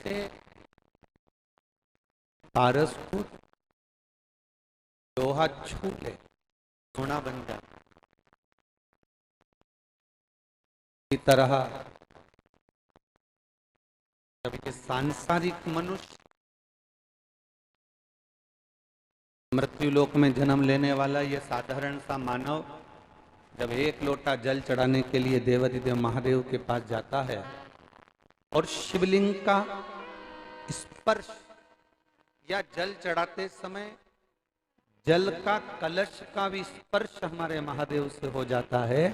जैसे पारस को लोहा छू ले सोना बन जाता, इसी तरह जब ये सांसारिक मनुष्य मृत्यु लोक में जन्म लेने वाला ये साधारण सा मानव जब एक लोटा जल चढ़ाने के लिए देवाधिदेव महादेव के पास जाता है और शिवलिंग का स्पर्श या जल चढ़ाते समय जल का कलश का भी स्पर्श हमारे महादेव से हो जाता है,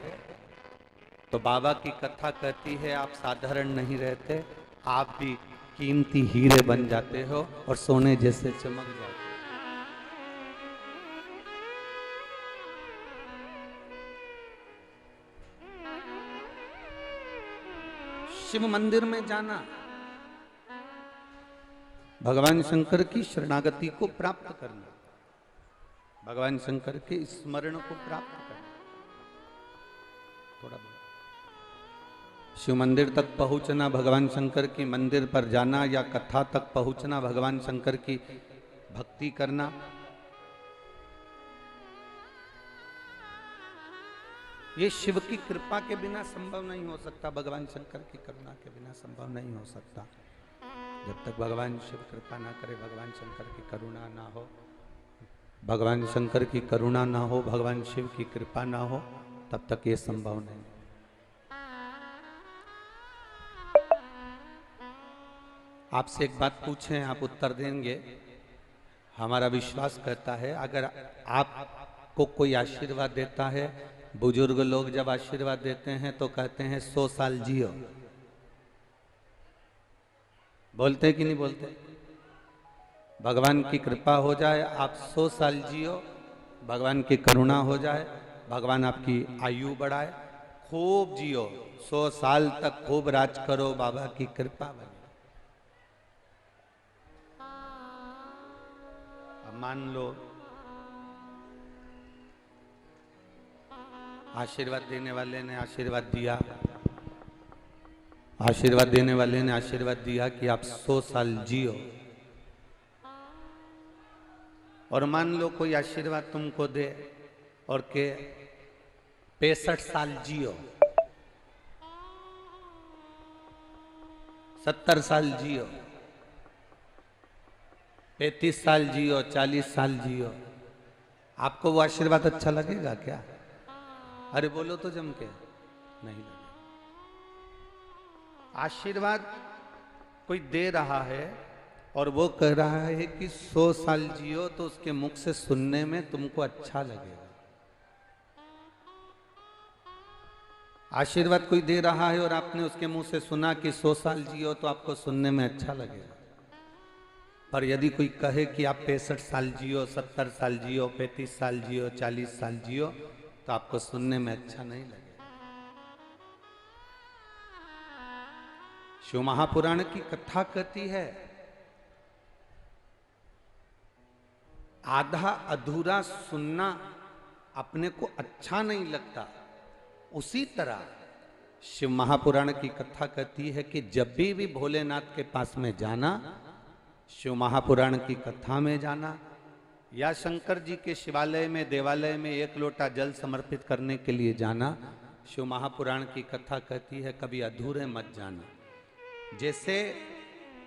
तो बाबा की कथा कहती है आप साधारण नहीं रहते, आप भी कीमती हीरे बन जाते हो और सोने जैसे चमक जाते हो। शिव मंदिर में जाना भगवान शंकर की शरणागति को प्राप्त करना, भगवान शंकर के स्मरण को प्राप्त करना। थोड़ा बहुत शिव मंदिर तक पहुंचना, भगवान शंकर की मंदिर पर जाना या कथा तक पहुंचना, भगवान शंकर की भक्ति करना, ये शिव की कृपा के बिना संभव नहीं हो सकता, भगवान शंकर की करुणा के बिना संभव नहीं हो सकता। जब तक भगवान शिव कृपा ना करे, भगवान शंकर की करुणा ना हो, भगवान शंकर की करुणा ना हो, भगवान शिव की कृपा ना हो, तब तक ये संभव नहीं। आपसे एक बात पूछें, आप उत्तर देंगे। हमारा विश्वास कहता है अगर आपको कोई आशीर्वाद देता है, बुजुर्ग लोग जब आशीर्वाद देते हैं तो कहते हैं 100 साल जियो, बोलते कि नहीं बोलते? भगवान की कृपा हो जाए आप 100 साल जियो, भगवान की करुणा हो जाए, भगवान आपकी आयु बढ़ाए, खूब जियो, 100 साल तक खूब राज करो, बाबा की कृपा बने। अब मान लो आशीर्वाद देने वाले ने आशीर्वाद दिया, आशीर्वाद देने वाले ने आशीर्वाद दिया कि आप 100 साल जियो, और मान लो कोई आशीर्वाद तुमको दे और के 65 साल जियो, 70 साल जियो, 35 साल जियो, 40 साल जियो, आपको वो आशीर्वाद अच्छा लगेगा क्या? अरे बोलो तो जम के, नहीं लगेगा। आशीर्वाद कोई दे रहा है और वो कह रहा है कि 100 साल जियो, तो उसके मुख से सुनने में तुमको अच्छा लगेगा। आशीर्वाद कोई दे रहा है और आपने उसके मुंह से सुना कि 100 साल जियो, तो आपको सुनने में अच्छा लगेगा। पर यदि कोई कहे कि आप 65 साल जियो, 70 साल जियो, 35 साल जियो, 40 साल जियो, तो आपको सुनने में अच्छा नहीं लगेगा। शिव महापुराण की कथा कहती है आधा अधूरा सुनना अपने को अच्छा नहीं लगता, उसी तरह शिव महापुराण की कथा कहती है कि जब भी भोलेनाथ के पास में जाना, शिव महापुराण की कथा में जाना या शंकर जी के शिवालय में देवालय में एक लोटा जल समर्पित करने के लिए जाना, शिव महापुराण की कथा कहती है कभी अधूरे मत जाना। जैसे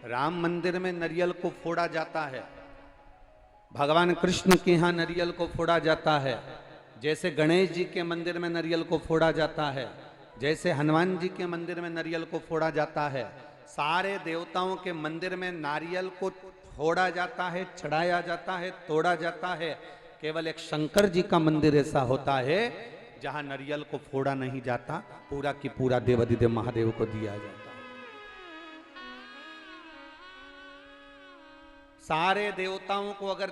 राम मंदिर में नारियल को फोड़ा जाता है, भगवान कृष्ण के यहाँ नारियल को फोड़ा जाता है, जैसे गणेश जी के मंदिर में नारियल को फोड़ा जाता है, जैसे हनुमान जी के मंदिर में नारियल को फोड़ा जाता है, सारे देवताओं के मंदिर में नारियल को फोड़ा जाता है, चढ़ाया जाता है, तोड़ा जाता है। केवल एक शंकर जी का मंदिर ऐसा होता है जहां नारियल को फोड़ा नहीं जाता, पूरा की पूरा देवाधिदेव महादेव को दिया जाता है। सारे देवताओं को अगर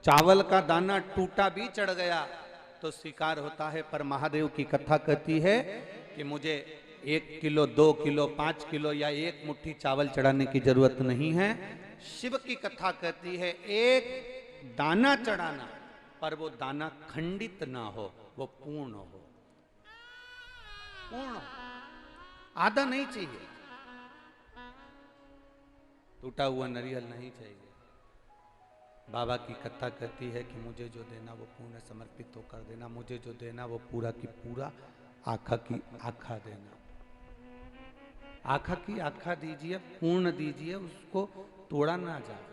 चावल का दाना टूटा भी चढ़ गया तो स्वीकार होता है, पर महादेव की कथा कहती है कि मुझे 1 किलो, 2 किलो, 5 किलो या 1 मुट्ठी चावल चढ़ाने की जरूरत नहीं है। शिव की कथा कहती है एक दाना चढ़ाना, पर वो दाना खंडित ना हो, वो पूर्ण हो, पूर्ण, आधा नहीं चाहिए। टूटा हुआ नारियल नहीं चाहिए। बाबा की कथा कहती है कि मुझे जो देना वो पूर्ण समर्पित होकर देना, मुझे जो देना वो पूरा की पूरा आखा की आखा देना। आखा की आखा दीजिए, पूर्ण दीजिए, उसको तोड़ा ना जाए।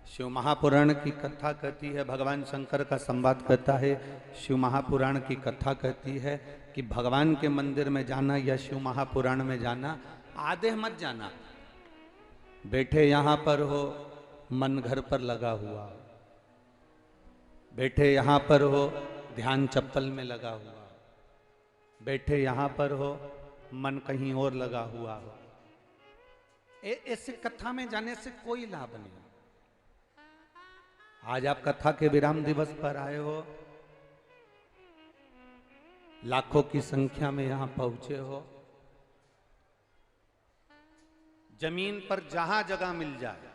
शिव महापुराण की कथा कहती है, भगवान शंकर का संवाद कहता है, शिव महापुराण की कथा कहती है कि भगवान के मंदिर में जाना या शिव महापुराण में जाना, आधे मत जाना। बैठे यहां पर हो, मन घर पर लगा हुआ हो, बैठे यहां पर हो, ध्यान चप्पल में लगा हुआ हो, बैठे यहां पर हो, मन कहीं और लगा हुआ हो, ऐसे कथा में जाने से कोई लाभ नहीं। आज आप कथा के विराम दिवस पर आए हो, लाखों की संख्या में यहां पहुंचे हो, जमीन पर जहां जगह मिल जाए,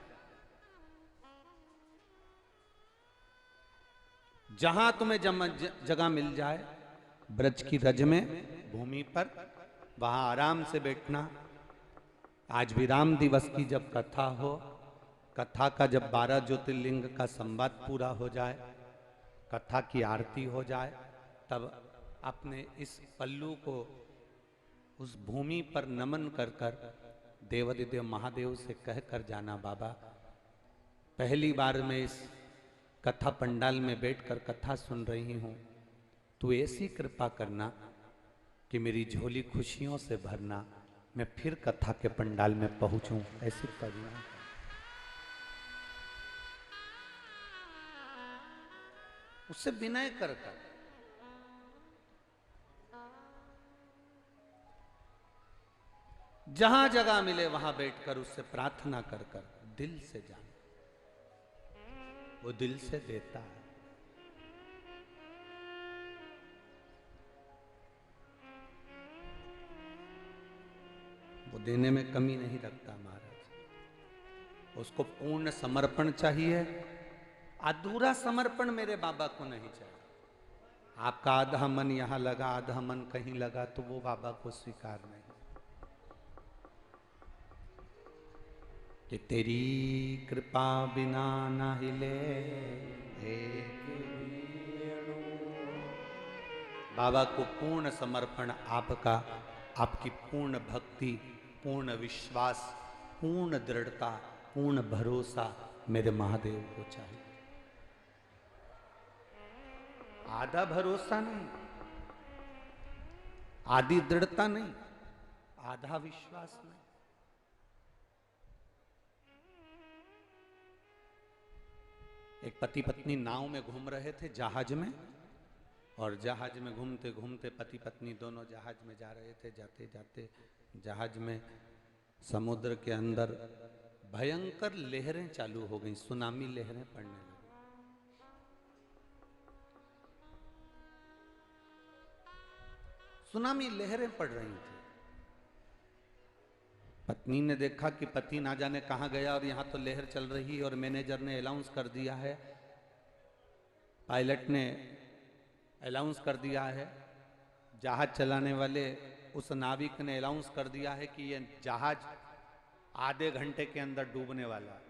जहां तुम्हें जगह मिल जाए, ब्रज की रज में, भूमि पर, वहां आराम से बैठना। आज विराम दिवस की जब कथा हो, कथा का जब 12 ज्योतिर्लिंग का संवाद पूरा हो जाए, कथा की आरती हो जाए, तब अपने इस पल्लू को उस भूमि पर नमन कर कर देवादिदेव महादेव से कह कर जाना, बाबा पहली बार मैं इस कथा पंडाल में बैठकर कथा सुन रही हूं, तू ऐसी कृपा करना कि मेरी झोली खुशियों से भरना, मैं फिर कथा के पंडाल में पहुंचूं, ऐसी करना। उससे विनय कर कर, जहां जगह मिले वहां बैठकर उससे प्रार्थना कर कर दिल से जाना, वो दिल से देता है। वो देने में कमी नहीं रखता महाराज। उसको पूर्ण समर्पण चाहिए, अधूरा समर्पण मेरे बाबा को नहीं चाहिए। आपका आधा मन यहां लगा, आधा मन कहीं लगा, तो वो बाबा को स्वीकार नहीं। कि तेरी कृपा बिना ना हिले बाबा को पूर्ण समर्पण आपका, आपकी पूर्ण भक्ति, पूर्ण विश्वास, पूर्ण दृढ़ता, पूर्ण भरोसा मेरे महादेव को चाहिए। आधा भरोसा नहीं, आधी दृढ़ता नहीं, आधा विश्वास नहीं। एक पति पत्नी नाव में घूम रहे थे, जहाज में, और जहाज में घूमते घूमते पति पत्नी दोनों जहाज में जा रहे थे। जाते जाते जहाज में समुद्र के अंदर भयंकर लहरें चालू हो गई, सुनामी लहरें पड़ने लगी। सुनामी लहरें पड़ रही थी। पत्नी ने देखा कि पति ना जाने कहां गया और यहां तो लहर चल रही है, और मैनेजर ने अनाउंस कर दिया है, पायलट ने अनाउंस कर दिया है, जहाज चलाने वाले उस नाविक ने अनाउंस कर दिया है कि ये जहाज आधे घंटे के अंदर डूबने वाला है।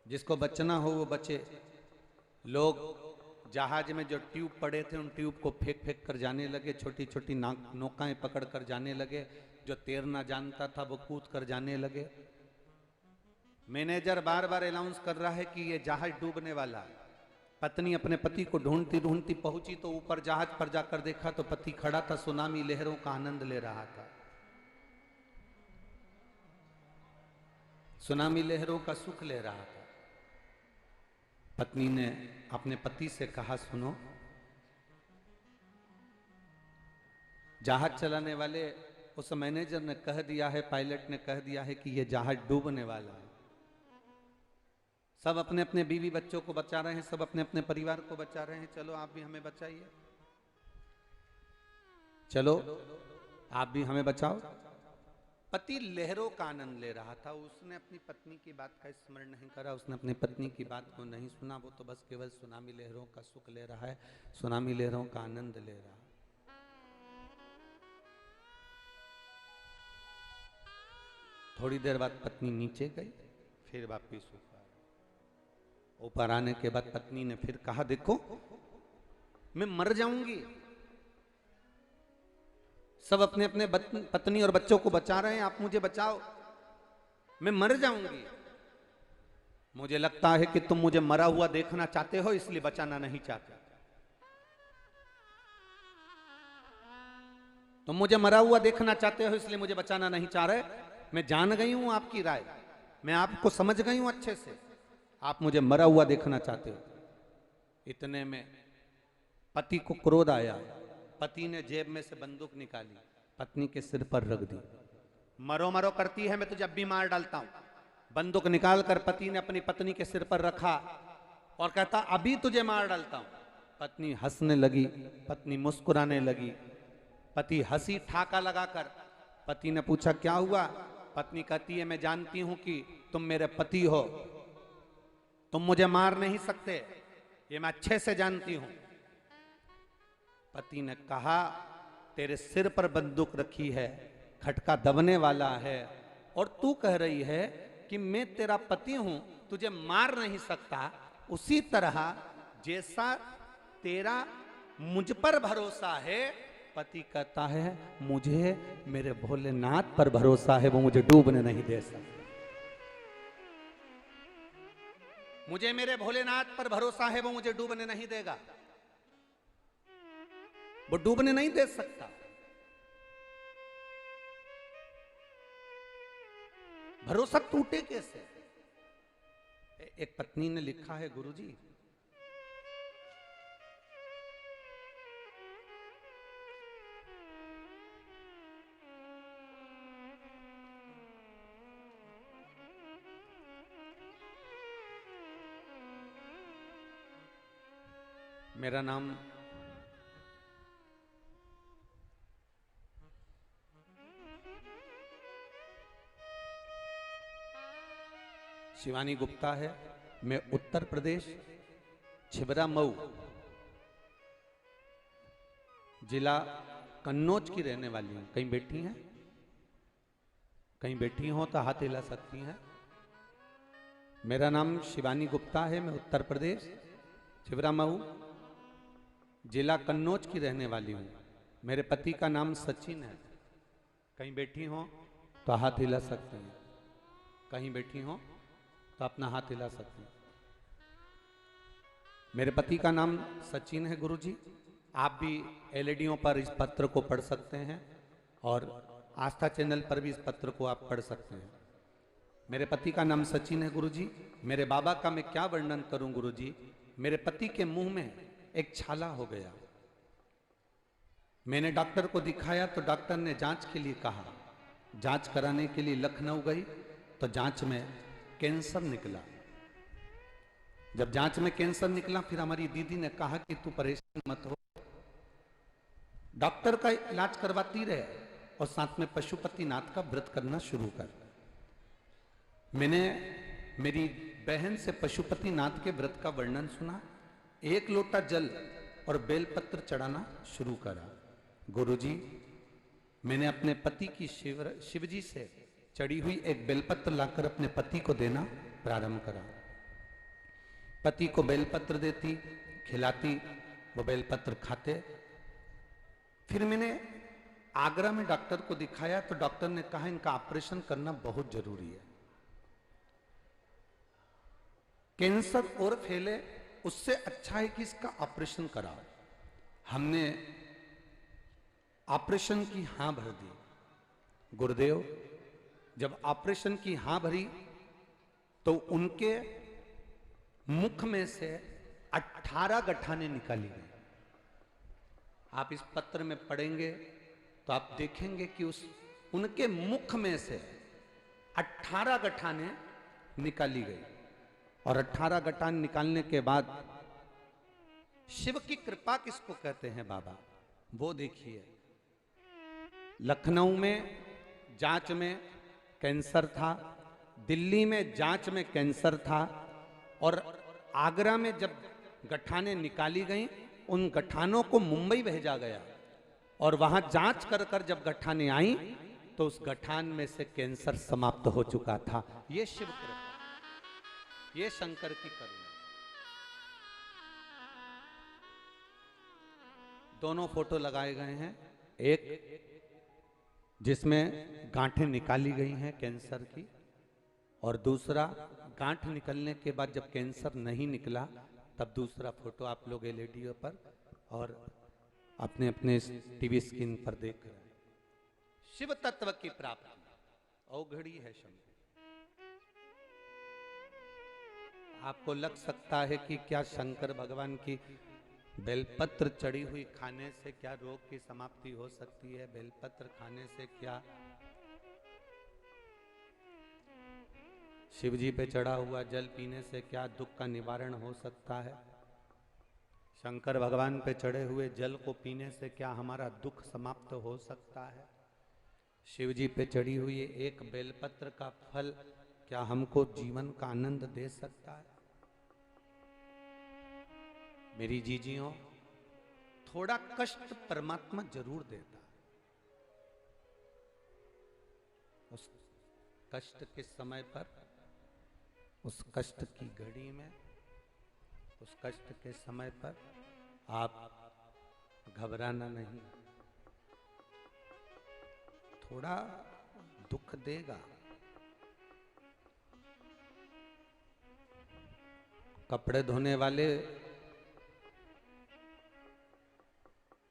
जिसको बचना हो वो बचे। लोग जहाज में जो ट्यूब पड़े थे उन ट्यूब को फेंक फेंक कर जाने लगे, छोटी छोटी नौकाएं पकड़ कर जाने लगे। जो तैरना जानता था वो कूद कर जाने लगे। मैनेजर बार बार अनाउंस कर रहा है कि ये जहाज डूबने वाला है। पत्नी अपने पति को ढूंढती ढूंढती पहुंची तो ऊपर जहाज पर जाकर देखा तो पति खड़ा था, सुनामी लहरों का आनंद ले रहा था, सुनामी लहरों का सुख ले रहा था। पत्नी ने अपने पति से कहा, सुनो, जहाज चलाने वाले उस मैनेजर ने कह दिया है, पायलट ने कह दिया है कि यह जहाज डूबने वाला है। सब अपने अपने बीवी बच्चों को बचा रहे हैं, सब अपने अपने परिवार को बचा रहे हैं, चलो आप भी हमें बचाइए, चलो आप भी हमें बचाओ। पति लहरों का आनंद ले रहा था, उसने अपनी पत्नी की बात का स्मरण नहीं करा, उसने अपनी पत्नी की बात को नहीं सुना। वो तो बस केवल सुनामी लहरों का सुख ले रहा है, सुनामी लहरों का आनंद ले रहा है। थोड़ी देर बाद पत्नी नीचे गई, फिर वापिस ऊपर आने के बाद पत्नी ने फिर कहा, देखो मैं मर जाऊंगी, सब अपने अपने पत्नी और बच्चों को बचा रहे हैं, आप मुझे बचाओ, मैं मर जाऊंगी। मुझे लगता है कि तुम मुझे मरा हुआ देखना चाहते हो, इसलिए बचाना नहीं चाहते। तुम मुझे मरा हुआ देखना चाहते हो, इसलिए मुझे बचाना नहीं चाह रहे। मैं जान गई हूं आपकी राय, मैं आपको समझ गई हूं अच्छे से, आप मुझे मरा हुआ देखना चाहते हो। इतने में पति को क्रोध आया, पति ने जेब में से बंदूक निकाली, पत्नी के सिर पर रख दी। मरो मरो करती है, मैं तुझे अब भी मार डालता हूं। बंदूक निकालकर पति ने अपनी पत्नी के सिर पर रखा और कहता, अभी तुझे मार डालता हूं। पत्नी हंसने लगी, पत्नी मुस्कुराने लगी। पति हंसी ठाका लगाकर, पति ने पूछा क्या हुआ? पत्नी कहती है, मैं जानती हूं कि तुम मेरे पति हो, तुम मुझे मार नहीं सकते, ये मैं अच्छे से जानती हूं। पति ने कहा, तेरे सिर पर बंदूक रखी है, खटका दबने वाला है, और तू कह रही है कि मैं तेरा पति हूं, तुझे मार नहीं सकता। उसी तरह जैसा तेरा मुझ पर भरोसा है, पति कहता है मुझे मेरे भोलेनाथ पर भरोसा है, वो मुझे डूबने नहीं दे सकता। मुझे मेरे भोलेनाथ पर भरोसा है, वो मुझे डूबने नहीं देगा, वो डूबने नहीं दे सकता। भरोसा टूटे कैसे? एक पत्नी ने लिखा है, गुरुजी, मेरा नाम शिवानी गुप्ता है, मैं उत्तर प्रदेश छिबरा मऊ जिला कन्नौज की रहने वाली हूं। कहीं बैठी हैं? कहीं बैठी हो तो हाथ हिला सकती हैं। मेरा नाम शिवानी गुप्ता है, मैं उत्तर प्रदेश छिबरा मऊ जिला कन्नौज की रहने वाली हूँ। मेरे पति का नाम सचिन है। कहीं बैठी हो तो हाथ हिला सकते हैं, कहीं बैठी हो तो अपना हाथ हिला सकते हैं। मेरे पति का नाम सचिन है गुरुजी। आप भी एलईडीओं पर इस पत्र को पढ़ सकते हैं और आस्था चैनल पर भी इस पत्र को आप पढ़ सकते हैं। मेरे पति का नाम सचिन है गुरुजी। मेरे बाबा का मैं क्या वर्णन करूं गुरुजी। मेरे पति के मुंह में एक छाला हो गया। मैंने डॉक्टर को दिखाया तो डॉक्टर ने जांच के लिए कहा। जांच कराने के लिए लखनऊ गई तो जांच में कैंसर निकला। जब जांच में कैंसर निकला फिर हमारी दीदी ने कहा कि तू परेशान मत हो, डॉक्टर का इलाज करवाती रहे और साथ में पशुपतिनाथ का व्रत करना शुरू कर। मैंने मेरी बहन से पशुपतिनाथ के व्रत का वर्णन सुना। 1 लोटा जल और बेलपत्र चढ़ाना शुरू करा। गुरुजी, मैंने अपने पति की शिवजी से चढ़ी हुई एक बेलपत्र लाकर अपने पति को देना प्रारंभ करा। पति को बेलपत्र देती, खिलाती, वो बेलपत्र खाते। फिर मैंने आगरा में डॉक्टर को दिखाया तो डॉक्टर ने कहा इनका ऑपरेशन करना बहुत जरूरी है। कैंसर और फैले उससे अच्छा है कि इसका ऑपरेशन कराओ। हमने ऑपरेशन की हां भर दी। गुरुदेव, जब ऑपरेशन की हां भरी तो उनके मुख में से 18 गठाने निकाली गई। आप इस पत्र में पढ़ेंगे तो आप देखेंगे कि उनके मुख में से 18 गठाने निकाली गई। और 18 गठान निकालने के बाद शिव की कृपा किसको कहते हैं बाबा, वो देखिए। लखनऊ में जांच में कैंसर था, दिल्ली में जांच में कैंसर था, और आगरा में जब गठाने निकाली गई उन गठानों को मुंबई भेजा गया और वहां जांच कर कर जब गठाने आई तो तो उस गठान में से कैंसर समाप्त हो चुका था। ये शिव कृपा, ये शंकर की करुणा। दोनों फोटो लगाए गए हैं, एक जिसमें गांठें निकाली गई हैं कैंसर की, और दूसरा गांठ निकलने के बाद जब कैंसर नहीं निकला तब दूसरा फोटो आप लोग एलईडी पर और अपने अपने टीवी स्क्रीन पर देख रहे हैं। शिव तत्व की प्राप्ति औघड़ी है शंकर। आपको लग सकता है कि क्या शंकर भगवान की बेलपत्र चढ़ी हुई खाने से क्या रोग की समाप्ति हो सकती है? बेलपत्र खाने से क्या शिव जी पे चढ़ा हुआ जल पीने से क्या दुख का निवारण हो सकता है? शंकर भगवान पे चढ़े हुए जल को पीने से क्या हमारा दुख समाप्त हो सकता है? शिव जी पे चढ़ी हुई एक बेलपत्र का फल क्या हमको जीवन का आनंद दे सकता है? मेरी जीजियों, थोड़ा कष्ट परमात्मा जरूर देता है। उस कष्ट के समय पर, उस कष्ट की घड़ी में, उस कष्ट के समय पर आप घबराना नहीं। थोड़ा दुख देगा। कपड़े धोने वाले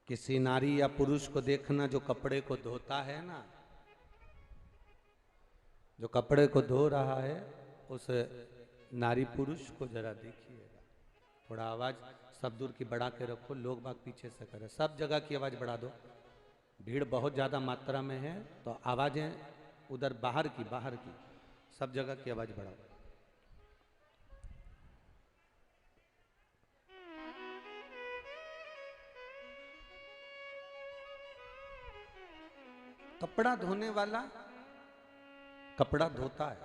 किसी नारी या पुरुष को देखना जो कपड़े को धोता है ना, जो कपड़े को धो रहा है उस नारी पुरुष को जरा देखिएगा। थोड़ा आवाज सब दूर की बढ़ा के रखो, लोग बाग पीछे से करें। सब जगह की आवाज बढ़ा दो, भीड़ बहुत ज्यादा मात्रा में है तो आवाजें उधर बाहर की सब जगह की आवाज बढ़ाओ। कपड़ा धोने वाला कपड़ा धोता है,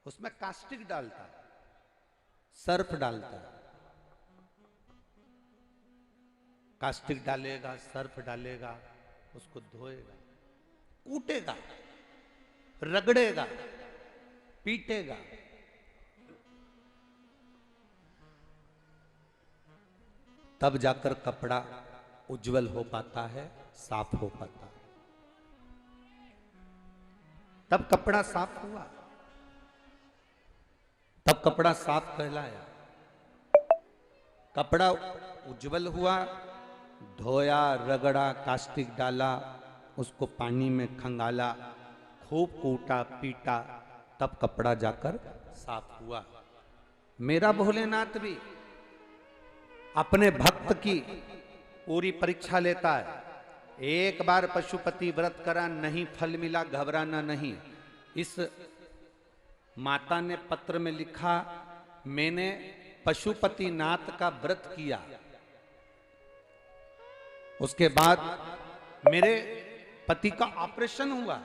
उसमें कास्टिक डालता है, सर्फ डालता है। कास्टिक डालेगा, सर्फ डालेगा, उसको धोएगा, कूटेगा, रगड़ेगा, पीटेगा, तब जाकर कपड़ा उज्जवल हो पाता है, साफ हो पाता है। तब कपड़ा साफ हुआ, तब कपड़ा साफ कहलाया। कपड़ा उज्जवल हुआ, धोया, रगड़ा, कास्टिक डाला, उसको पानी में खंगाला, खूब कूटा, पीटा, तब कपड़ा जाकर साफ हुआ। मेरा भोलेनाथ भी अपने भक्त की पूरी परीक्षा लेता है। एक बार पशुपति व्रत करा, नहीं फल मिला, घबराना नहीं। इस माता ने पत्र में लिखा, मैंने पशुपति नाथ का व्रत किया, उसके बाद मेरे पति का ऑपरेशन हुआ।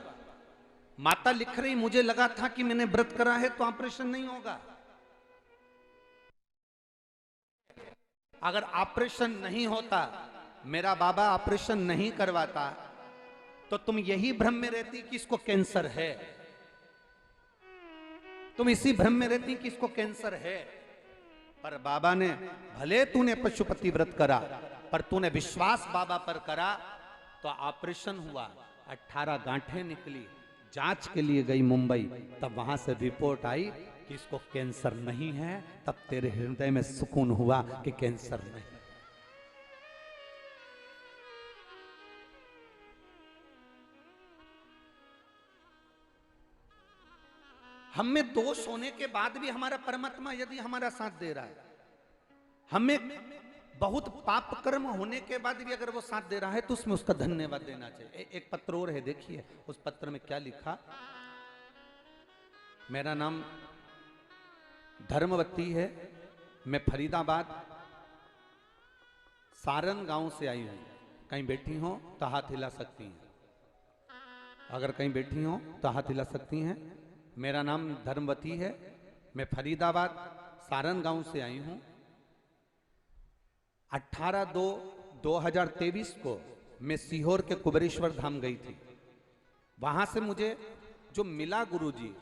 माता लिख रही, मुझे लगा था कि मैंने व्रत करा है तो ऑपरेशन नहीं होगा। अगर ऑपरेशन नहीं होता, मेरा बाबा ऑपरेशन नहीं करवाता, तो तुम यही भ्रम में रहती कि इसको कैंसर है। तुम इसी भ्रम में रहती कि इसको कैंसर है। पर बाबा ने, भले तूने पशुपति व्रत करा, पर तूने विश्वास बाबा पर करा तो ऑपरेशन हुआ। 18 गांठें निकली, जांच के लिए गई मुंबई, तब वहां से रिपोर्ट आई कि इसको कैंसर नहीं है। तब तेरे हृदय में सुकून हुआ कि कैंसर नहीं। हम में दोष होने के बाद भी हमारा परमात्मा यदि हमारा साथ दे रहा है, हमें बहुत पाप कर्म होने के बाद भी अगर वो साथ दे रहा है तो उसमें उसका धन्यवाद देना चाहिए। एक पत्र और है, देखिए उस पत्र में क्या लिखा। मेरा नाम धर्मवती है, मैं फरीदाबाद सारन गांव से आई हूं। कहीं बैठी हो तो हाथ हिला सकती हैं, अगर कहीं बैठी हो तो हाथ हिला सकती हैं। मेरा नाम धर्मवती है, मैं फरीदाबाद सारन गांव से आई हूं। 18/2/2023 को मैं सीहोर के कुबेरेश्वर धाम गई थी। वहां से मुझे जो मिला गुरुजी,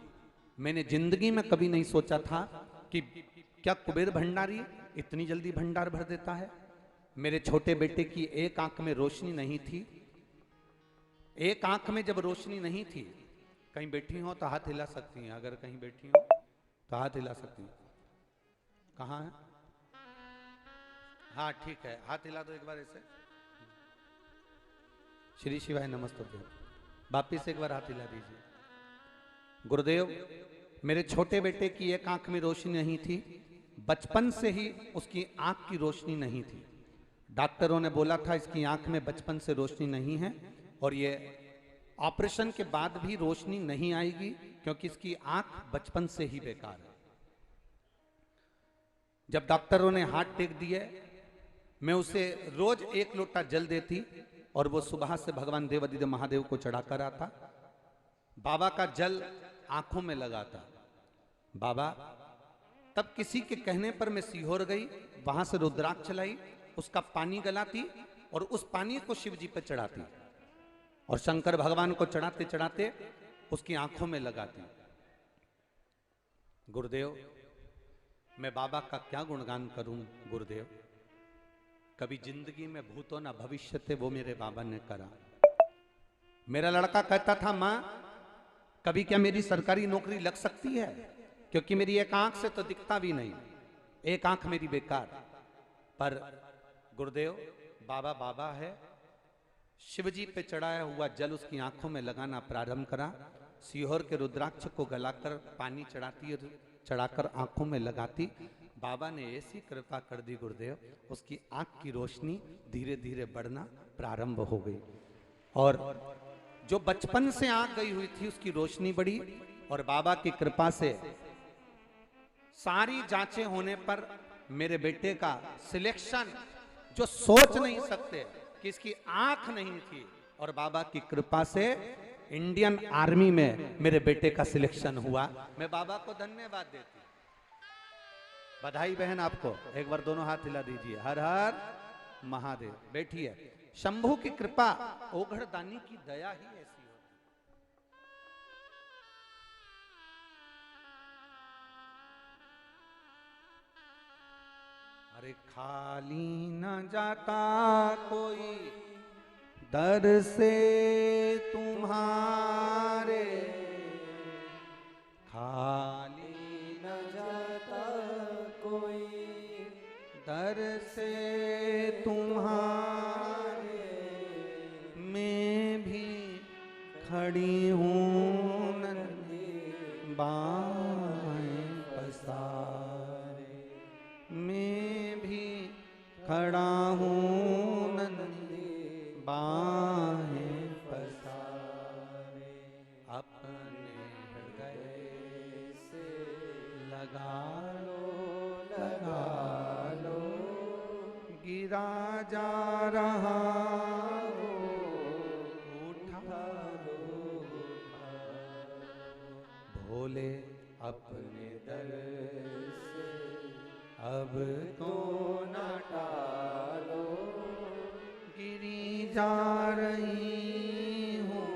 मैंने जिंदगी में कभी नहीं सोचा था कि क्या कुबेर भंडारी इतनी जल्दी भंडार भर देता है। मेरे छोटे बेटे की एक आंख में रोशनी नहीं थी, एक आंख में जब रोशनी नहीं थी, कहीं बैठी हो तो हाथ हिला सकती हैं, अगर कहीं बैठी हो तो हाथ हिला सकती हैं। कहाँ है? हाँ ठीक है, हाथ हिला दो एक बार ऐसे। श्री शिवाय नमस्तुभ्यं। वापिस एक बार हाथ हिला दीजिए। गुरुदेव, मेरे छोटे बेटे की एक आंख में रोशनी नहीं थी, बचपन से ही उसकी आंख की रोशनी नहीं थी। डॉक्टरों ने बोला था इसकी आंख में बचपन से रोशनी नहीं है और ये ऑपरेशन के बाद भी रोशनी नहीं आएगी, क्योंकि इसकी आंख बचपन से ही बेकार है। जब डॉक्टरों ने हाथ टेक दिए, मैं उसे रोज 1 लोटा जल देती और वो सुबह से भगवान देवादिदेव महादेव को चढ़ाकर आता। बाबा का जल आंखों में लगाता। बाबा, तब किसी के कहने पर मैं सीहोर गई, वहां से रुद्राक्ष लाई, उसका पानी गलाती और उस पानी को शिव जी पर चढ़ाती और शंकर भगवान को चढ़ाते चढ़ाते उसकी आंखों में लगाती। गुरुदेव, मैं बाबा का क्या गुणगान करूं गुरुदेव। कभी जिंदगी में भूतो ना भविष्य थे, वो मेरे बाबा ने करा। मेरा लड़का कहता था, मां कभी क्या मेरी सरकारी नौकरी लग सकती है, क्योंकि मेरी एक आंख से तो दिखता भी नहीं, एक आंख मेरी बेकार। पर गुरुदेव, बाबा बाबा है। शिवजी पे चढ़ाया हुआ जल उसकी आंखों में लगाना प्रारंभ करा। सीहोर के रुद्राक्ष को गलाकर पानी चढ़ाकर आंखों में लगाती। बाबा ने ऐसी कृपा कर दी गुरुदेव, उसकी आंख की रोशनी धीरे धीरे बढ़ना प्रारंभ हो गई और जो बचपन से आंख गई हुई थी उसकी रोशनी बढ़ी। और बाबा की कृपा से सारी जांचें होने पर मेरे बेटे का सिलेक्शन, जो सोच नहीं सकते कि इसकी आंख नहीं थी, और बाबा की कृपा से इंडियन आर्मी में मेरे बेटे का सिलेक्शन हुआ। मैं बाबा को धन्यवाद देती। बधाई बहन आपको, एक बार दोनों हाथ हिला दीजिए। हर हर महादेव। बैठिए। शंभू की कृपा, ओघड़ दानी की दया ही ऐसी होती। अरे खाली न जाता कोई दर से तुम्हारे, खाली न जाता कोई दर से तुम्हारे, मैं भी खड़ी हूँ नन्ही बाएं पसारे, मैं भी खड़ा हूँ नन्ही बाहें पसारे, अपने हृदय से लगा लो, गिरा जा रहा हो, उठा लो, भोले अपने दर से अब तो न टालो, गिरी जा रही हूँ,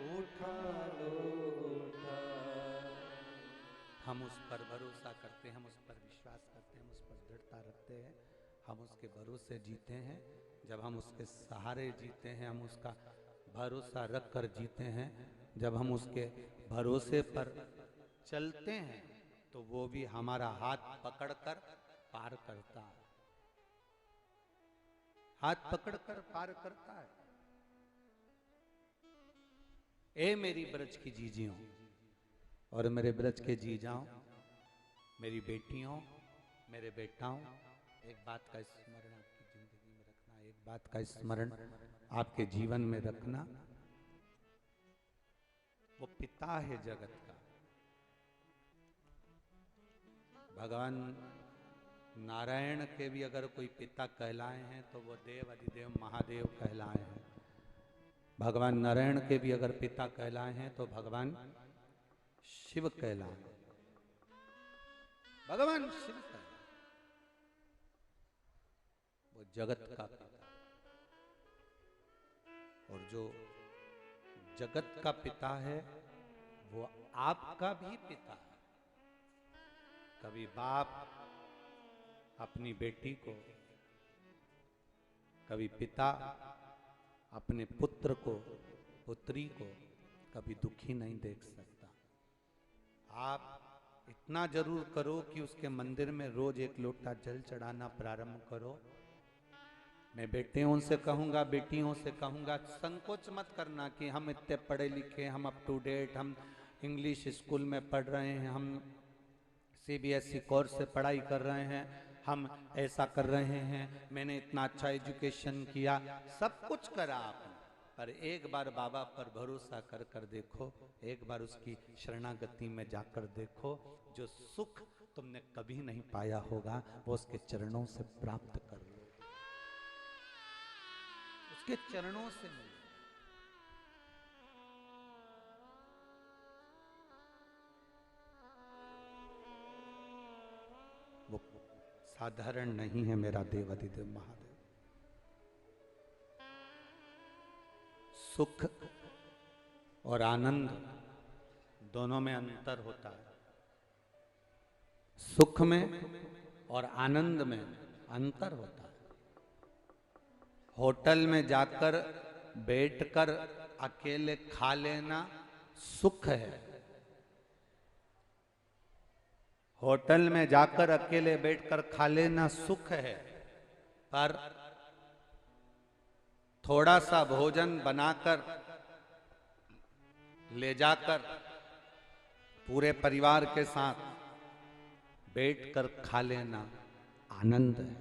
उठा लो, उठा। हम उस पर भरोसा करते हैं, हम उस पर विश्वास करते हैं, हम उस पर दृढ़ता रखते हैं, हम उसके भरोसे जीते हैं। जब हम उसके सहारे जीते हैं, हम उसका भरोसा रख कर जीते हैं, जब हम उसके भरोसे पर चलते हैं, तो वो भी हमारा हाथ पकड़कर पार करता है, हाथ पकड़कर पार करता है। ए मेरी ब्रज की जीजियों और मेरे ब्रज के जीजाओं, मेरी बेटियों, मेरे बेटाओं, एक बात का स्मरण आपकी जिंदगी में रखना, एक बात का स्मरण आपके जीवन में रखना, वो पिता है जगत का। भगवान नारायण के भी अगर कोई पिता कहलाए हैं तो वो देव अधिदेव महादेव कहलाए हैं। भगवान नारायण के भी अगर पिता कहलाए हैं तो भगवान शिव कहलाए, भगवान शिव कहलाए, वो जगत का पिता। और जो जगत का पिता है वो आपका भी पिता है। कभी बाप अपनी बेटी को, कभी पिता अपने पुत्र को, पुत्री को कभी दुखी नहीं देख सकता। आप इतना जरूर करो कि उसके मंदिर में रोज एक लोटा जल चढ़ाना प्रारंभ करो। मैं बेटियों से कहूंगा, बेटियों से कहूंगा, संकोच मत करना कि हम इतने पढ़े लिखे, हम अप टू डेट, हम इंग्लिश स्कूल में पढ़ रहे हैं, हम सीबीएसई कोर्स से पढ़ाई कर रहे हैं, हम ऐसा कर रहे हैं, मैंने इतना अच्छा एजुकेशन किया, सब कुछ करा आपने, पर एक बार बाबा पर भरोसा कर कर देखो, एक बार उसकी शरणागति में जाकर देखो, जो सुख तुमने कभी नहीं पाया होगा वो उसके चरणों से प्राप्त कर लो, उसके चरणों से मिलो। वो साधारण नहीं है मेरा देवाधिदेव महादेव। सुख और आनंद दोनों में अंतर होता है। सुख में और आनंद में अंतर होता है। होटल में जाकर बैठकर अकेले खा लेना सुख है। होटल में जाकर अकेले बैठकर खा लेना सुख है, पर थोड़ा सा भोजन बनाकर ले जाकर पूरे परिवार के साथ बैठकर खा लेना आनंद है।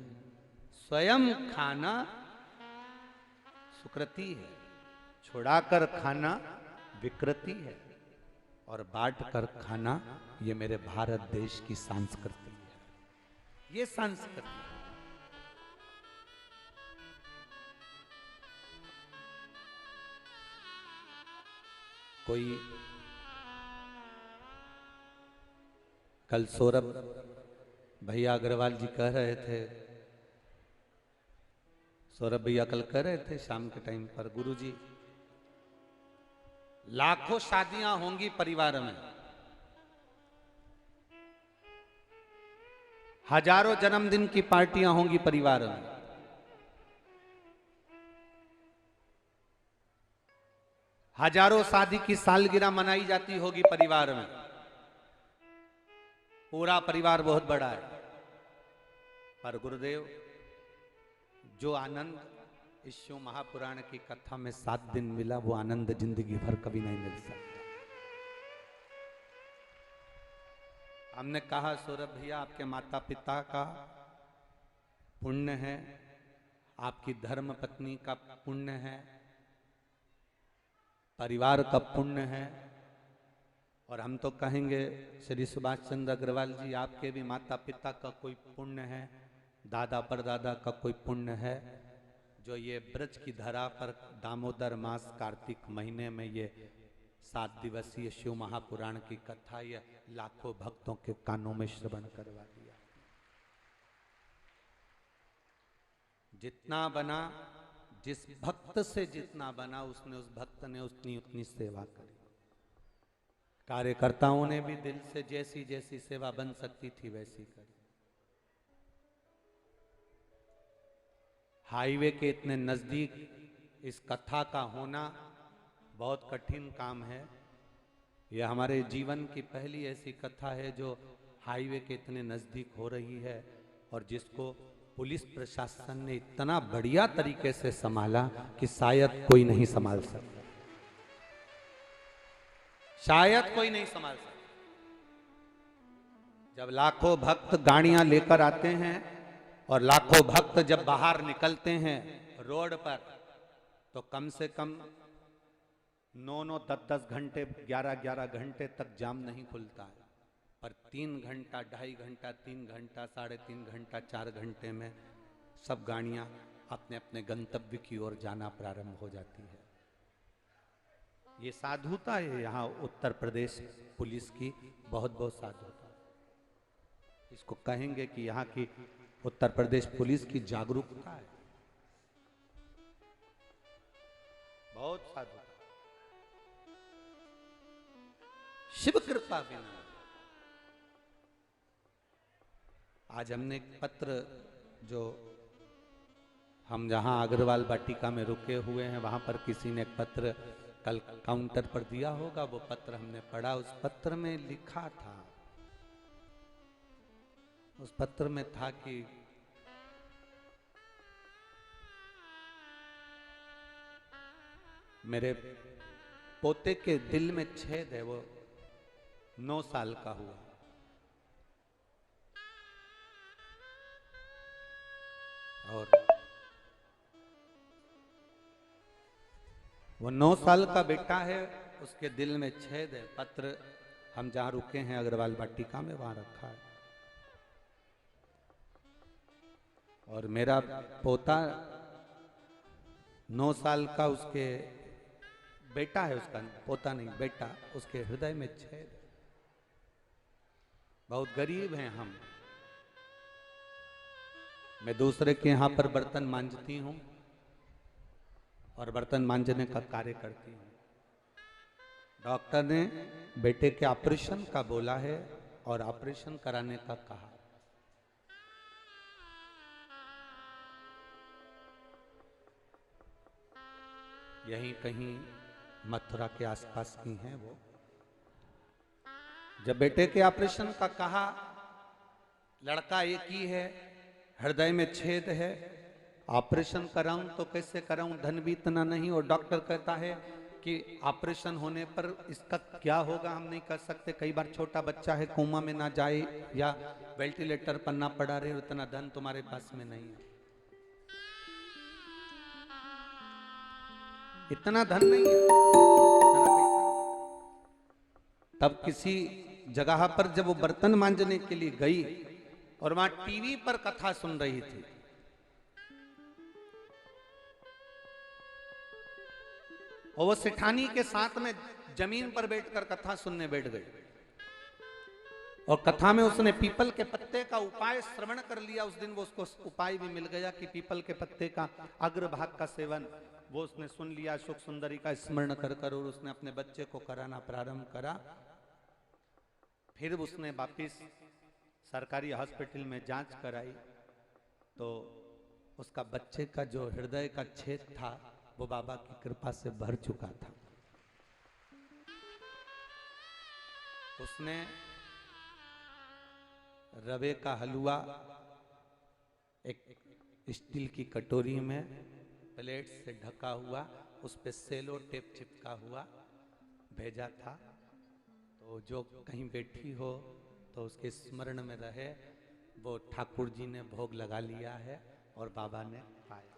स्वयं खाना सुकृति है, छुड़ाकर खाना विकृति है, और बांट कर खाना ये मेरे भारत देश की संस्कृति है। ये संस्कृति है। कोई कल सौरभ भैया अग्रवाल जी कह रहे थे, सौरभ भैया कल कह रहे थे शाम के टाइम पर, गुरुजी लाखों शादियां होंगी परिवार में, हजारों जन्मदिन की पार्टियां होंगी परिवार में, हजारों शादी की सालगिरह मनाई जाती होगी परिवार में, पूरा परिवार बहुत बड़ा है, पर गुरुदेव जो आनंद इस शिव महापुराण की कथा में 7 दिन मिला, वो आनंद जिंदगी भर कभी नहीं मिल सकता। हमने कहा सौरभ भैया आपके माता पिता का पुण्य है, आपकी धर्म पत्नी का पुण्य है, परिवार का पुण्य है, और हम तो कहेंगे श्री सुभाष चंद्र अग्रवाल जी आपके भी माता पिता का कोई पुण्य है, दादा परदादा का कोई पुण्य है, जो ये ब्रज की धरा पर दामोदर मास कार्तिक महीने में ये 7 दिवसीय शिव महापुराण की कथा ये लाखों भक्तों के कानों में श्रवण करवा दिया। जितना बना, जिस भक्त से जितना बना, उसने उस भक्त ने उतनी उतनी सेवा करी। कार्यकर्ताओं ने भी दिल से जैसी जैसी सेवा बन सकती थी वैसी करी। हाईवे के इतने नजदीक इस कथा का होना बहुत कठिन काम है। यह हमारे जीवन की पहली ऐसी कथा है जो हाईवे के इतने नजदीक हो रही है, और जिसको पुलिस प्रशासन ने इतना बढ़िया तरीके से संभाला कि शायद कोई नहीं संभाल सकता, शायद कोई नहीं संभाल सकता। जब लाखों भक्त गाड़ियां लेकर आते हैं और लाखों भक्त जब बाहर निकलते हैं रोड पर, तो कम से कम 9-9, 10-10 घंटे, 11-11 घंटे तक जाम नहीं खुलता है, पर 3 घंटा, 2.5 घंटा, 3 घंटा, 3.5 घंटा, 4 घंटे में सब गाड़ियां अपने अपने गंतव्य की ओर जाना प्रारंभ हो जाती है। ये साधुता है यहाँ उत्तर प्रदेश पुलिस की, बहुत बहुत साधुता। इसको कहेंगे कि यहाँ की उत्तर प्रदेश पुलिस की जागरूकता है, बहुत साधुता। शिव कृपा बिना। आज हमने एक पत्र, जो हम जहां अग्रवाल वाटिका में रुके हुए हैं वहां पर किसी ने एक पत्र कल काउंटर पर दिया होगा, वो पत्र हमने पढ़ा। उस पत्र में लिखा था, उस पत्र में था कि मेरे पोते के दिल में छेद है, वो 9 साल का हुआ, और वो 9 साल का बेटा है, उसके दिल में छेद है। पत्र हम जहां रुके हैं अग्रवाल वाटिका में, वहां रखा है। और मेरा पोता 9 साल का, उसके बेटा है, उसका पोता नहीं बेटा, उसके हृदय में छेद है। बहुत गरीब हैं हम। मैं दूसरे के यहां पर बर्तन मांजती हूं और बर्तन मांजने का कार्य करती हूं। डॉक्टर ने बेटे के ऑपरेशन का बोला है और ऑपरेशन कराने का कहा। यहीं कहीं मथुरा के आसपास की हैं वो। जब बेटे के ऑपरेशन का कहा, लड़का एक ही है, हृदय में छेद है, ऑपरेशन कराऊं तो कैसे कराऊं, धन भी इतना नहीं, और डॉक्टर कहता है कि ऑपरेशन होने पर इसका क्या होगा हम नहीं कर सकते। कई बार छोटा बच्चा है, कोमा में ना जाए या वेंटिलेटर पर ना पड़ा रहे, उतना धन तुम्हारे पास में नहीं है, इतना धन नहीं है, इतना पैसा। तब किसी जगह पर जब वो बर्तन मांजने के लिए गई और वहां टीवी पर कथा सुन रही थी, और वो सेठानी के साथ में जमीन पर बैठकर कथा सुनने बैठ गई। और कथा में उसने पीपल के पत्ते का उपाय श्रवण कर लिया। उस दिन वो उसको उपाय भी मिल गया कि पीपल के पत्ते का अग्रभाग का सेवन, वो उसने सुन लिया, सुख सुंदरी का स्मरण कर कर, और उसने अपने बच्चे को कराना प्रारंभ करा। फिर उसने वापिस सरकारी हॉस्पिटल में जांच कराई, तो उसका बच्चे का जो हृदय का छेद था वो बाबा की कृपा से भर चुका था। उसने रवे का हलवा एक स्टील की कटोरी में प्लेट से ढका हुआ, उस पे सेलो टेप चिपका हुआ भेजा था। तो जो कहीं बैठी हो तो उसके स्मरण में रहे, वो ठाकुर जी ने भोग लगा लिया है और बाबा ने पाया।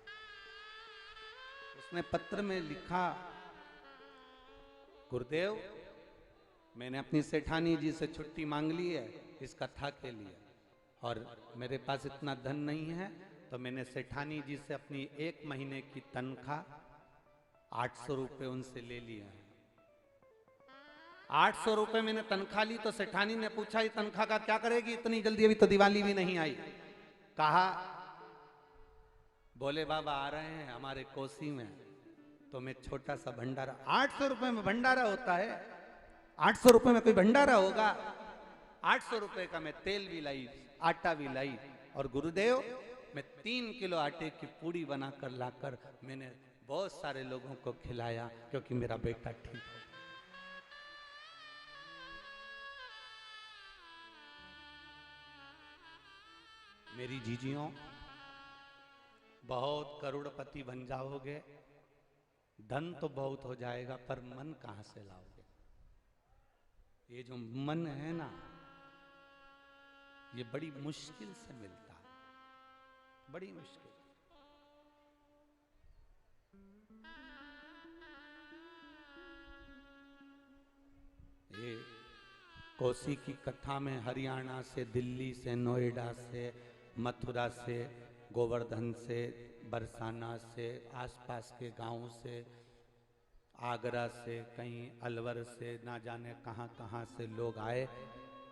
उसने पत्र में लिखा, गुरुदेव मैंने अपनी सेठानी जी से छुट्टी मांग ली है इस कथा के लिए, और मेरे पास इतना धन नहीं है, तो मैंने सेठानी जी से अपनी 1 महीने की तनख्वाह 800 रुपये उनसे ले लिया है। 800 रुपये मैंने तनख्वाह ली, तो सेठानी ने पूछा ये तनख्वाह का क्या करेगी इतनी जल्दी, अभी तो दिवाली भी नहीं आई। कहा, बोले बाबा आ रहे हैं हमारे कोसी में, तो मैं छोटा सा भंडारा, 800 रुपये में भंडारा होता है? 800 रुपये में कोई भंडारा होगा? 800 रुपये का मैं तेल भी लाई, आटा भी लाई, और गुरुदेव मैं 3 किलो आटे की पूड़ी बनाकर लाकर मैंने बहुत सारे लोगों को खिलाया, क्योंकि मेरा बेटा ठीक है। मेरी जीजियों, बहुत करोड़पति बन जाओगे, धन तो बहुत हो जाएगा, पर मन कहां से लाओगे? ये जो मन है ना, ये बड़ी मुश्किल से मिलता है, बड़ी मुश्किल। ये कोसी की कथा में हरियाणा से, दिल्ली से, नोएडा से, मथुरा से, गोवर्धन से, बरसाना से, आसपास के गांवों से, आगरा से, कहीं अलवर से, ना जाने कहां कहां से लोग आए।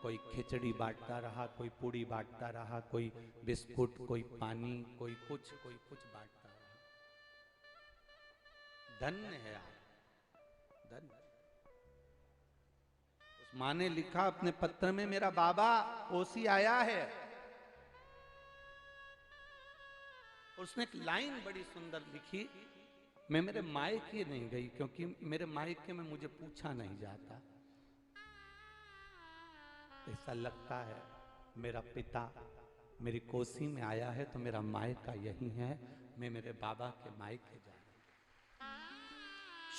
कोई खिचड़ी बांटता रहा, कोई पूड़ी बांटता रहा, कोई बिस्कुट, कोई पानी, कोई कुछ बांटता रहा। धन्य है आप, धन्य। उस माँ ने लिखा अपने पत्र में, मेरा बाबा ओसी आया है। उसने एक लाइन बड़ी सुंदर लिखी, मैं मेरे मायके नहीं गई क्योंकि मेरे मायके में मुझे पूछा नहीं जाता। ऐसा लगता है मेरा पिता मेरी कोसी में आया है तो मेरा मायका यही है, मैं मेरे बाबा के मायके जा रहा हूं।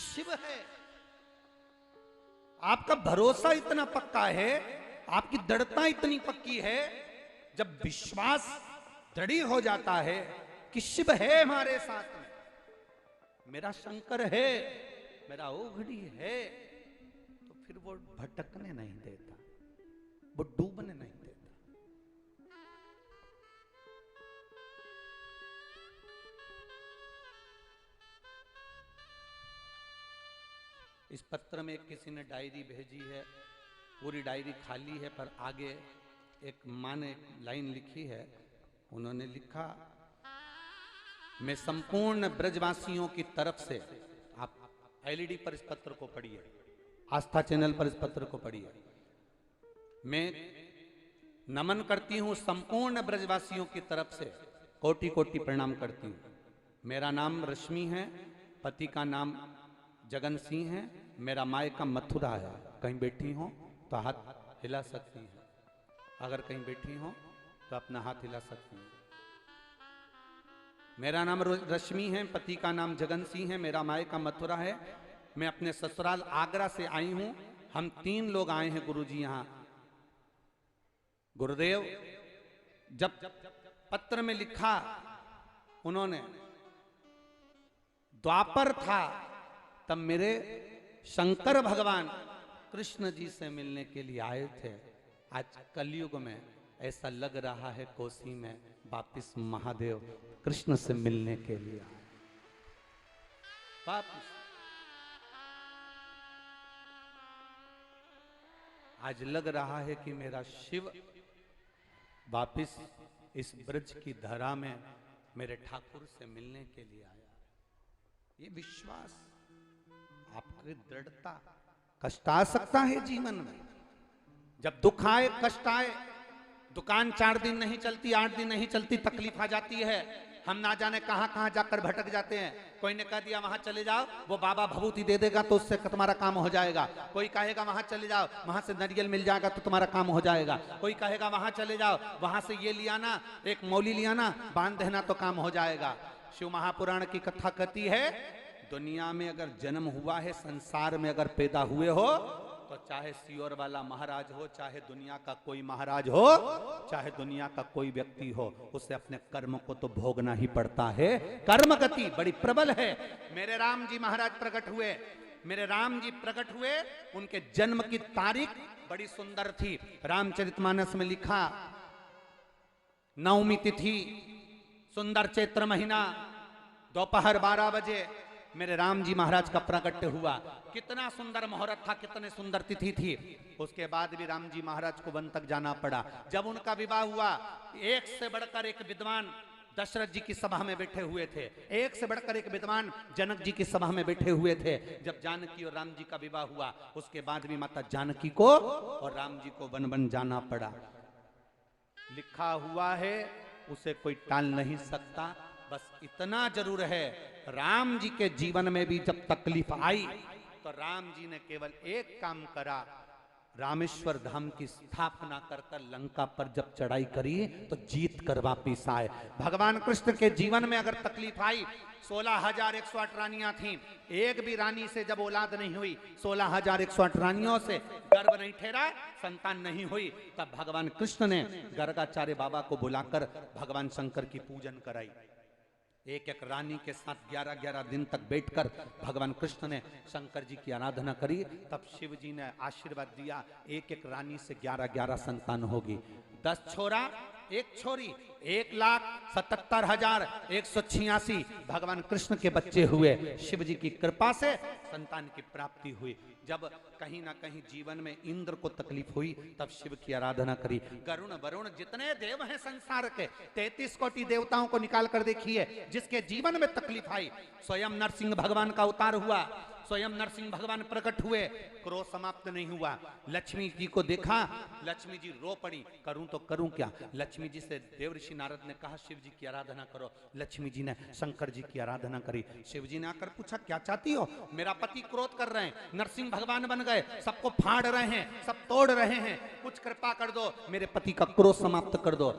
शिव है। आपका भरोसा इतना पक्का है, आपकी दृढ़ता इतनी पक्की है, जब विश्वास दृढ़ हो जाता है कि शिव है हमारे साथ में, मेरा शंकर है, मेरा ओघड़ी है, तो फिर वो भटकने नहीं देता, वो डूबने नहीं देता। इस पत्र में किसी ने डायरी भेजी है, पूरी डायरी खाली है, पर आगे एक माँ ने लाइन लिखी है। उन्होंने लिखा, मैं संपूर्ण ब्रजवासियों की तरफ से, आप एलईडी पर इस पत्र को पढ़िए, आस्था चैनल पर इस पत्र को पढ़िए, मैं नमन करती हूं संपूर्ण ब्रजवासियों की तरफ से, कोटि कोटि प्रणाम करती हूं। मेरा नाम रश्मि है, पति का नाम जगन सिंह है, मेरा मायका मथुरा है। कहीं बैठी हो तो हाथ हिला सकती हैं, अगर कहीं बैठी हो तो अपना हाथ हिला सकती हैं। मेरा नाम रश्मि है, पति का नाम जगन सिंह है, मेरा मायका मथुरा है, मैं अपने ससुराल आगरा से आई हूं। हम 3 लोग आए हैं गुरुजी यहां। गुरुदेव, जब पत्र में लिखा उन्होंने, द्वापर था तब मेरे शंकर भगवान कृष्ण जी से मिलने के लिए आए थे। आज कलयुग में ऐसा लग रहा है कोसी में वापिस महादेव कृष्ण से मिलने के लिए आए वापिस। आज लग रहा है कि मेरा शिव वापिस इस ब्रज की धरा में मेरे ठाकुर से मिलने के लिए आया। ये विश्वास, आपकी दृढ़ता। कष्ट आ सकता है जीवन में, जब दुख आए, कष्ट आए, दुकान 4 दिन नहीं चलती, 8 दिन नहीं चलती, तकलीफ आ जाती है, हम ना जाने कहां कहां जाकर भटक जाते हैं। कोई ने कह दिया वहां चले जाओ, वो बाबा भभूति दे देगा तो उससे तुम्हारा काम हो जाएगा। कोई कहेगा वहां चले जाओ, वहां से नारियल मिल जाएगा तो तुम्हारा काम हो जाएगा। कोई कहेगा वहां चले जाओ, वहां से ये लिया ना, एक मौली लिया ना, बांध देना तो काम हो जाएगा। शिव महापुराण की कथा कहती है, दुनिया में अगर जन्म हुआ है, संसार में अगर पैदा हुए हो, तो चाहे सियोर वाला महाराज हो, चाहे दुनिया का कोई महाराज हो, चाहे दुनिया का कोई व्यक्ति हो, उसे अपने कर्म को तो भोगना ही पड़ता है। कर्म गति बड़ी प्रबल है। मेरे राम जी महाराज प्रकट हुए, मेरे राम जी प्रकट हुए, उनके जन्म की तारीख बड़ी सुंदर थी। रामचरितमानस में लिखा, नवमी तिथि, सुंदर चैत्र महीना, दोपहर 12 बजे मेरे राम जी महाराज का प्राकट्य हुआ। कितना सुंदर मुहूर्त था, कितने सुंदर तिथि थी। उसके बाद भी राम जी महाराज को वन तक जाना पड़ा। जब उनका विवाह हुआ, एक से बढ़कर एक विद्वान दशरथ जी की सभा में बैठे हुए थे, एक से बढ़कर एक विद्वान जनक जी की सभा में बैठे हुए थे। जब जानकी और राम जी का विवाह हुआ, उसके बाद भी माता जानकी को और राम जी को वन वन जाना पड़ा। लिखा हुआ है, उसे कोई टाल नहीं सकता। बस इतना जरूर है, राम जी के जीवन में भी जब तकलीफ आई तो राम जी ने केवल एक काम करा, रामेश्वर धाम की स्थापना कर लंका पर जब चढ़ाई करी तो जीत कर वापिस आए। भगवान कृष्ण के जीवन में अगर तकलीफ आई, 16,108 रानियां थीं, एक भी रानी से जब औलाद नहीं हुई, 16,108 रानियों से गर्भ नहीं ठहरा, संतान नहीं हुई, तब भगवान कृष्ण ने गर्गाचार्य बाबा को बुलाकर भगवान शंकर की पूजन कराई। एक एक रानी के साथ 11-11 दिन तक बैठकर भगवान कृष्ण ने शंकर जी की आराधना करी। तब शिव जी ने आशीर्वाद दिया, एक एक रानी से 11-11 संतान होगी। 10 छोरा, 1 छोरी, 1,77,186 भगवान कृष्ण के बच्चे हुए। शिव जी की कृपा से संतान की प्राप्ति हुई। जब कहीं ना कहीं जीवन में इंद्र को तकलीफ हुई, तब शिव की आराधना करी। गरुण वरुण जितने देव हैं संसार के, 33 कोटि देवताओं को निकाल कर देखिए, जिसके जीवन में तकलीफ आई, स्वयं नरसिंह भगवान का अवतार हुआ। स्वयं नरसिंह भगवान प्रकट हुए, क्रोध समाप्त नहीं हुआ। लक्ष्मी जी को देखा, लक्ष्मी जी रो पड़ी, करूं तो करूं क्या। लक्ष्मी जी से देवऋषि नारद ने कहा शिव जी की आराधना करो। लक्ष्मी जी ने शंकर जी की आराधना करी। शिव जी ने आकर पूछा क्या चाहती हो। मेरा पति क्रोध कर रहे हैं, नरसिंह भगवान बन गए, सबको फाड़ रहे हैं, सब तोड़ रहे हैं, कुछ कृपा कर दो, मेरे पति का क्रोध समाप्त कर दो।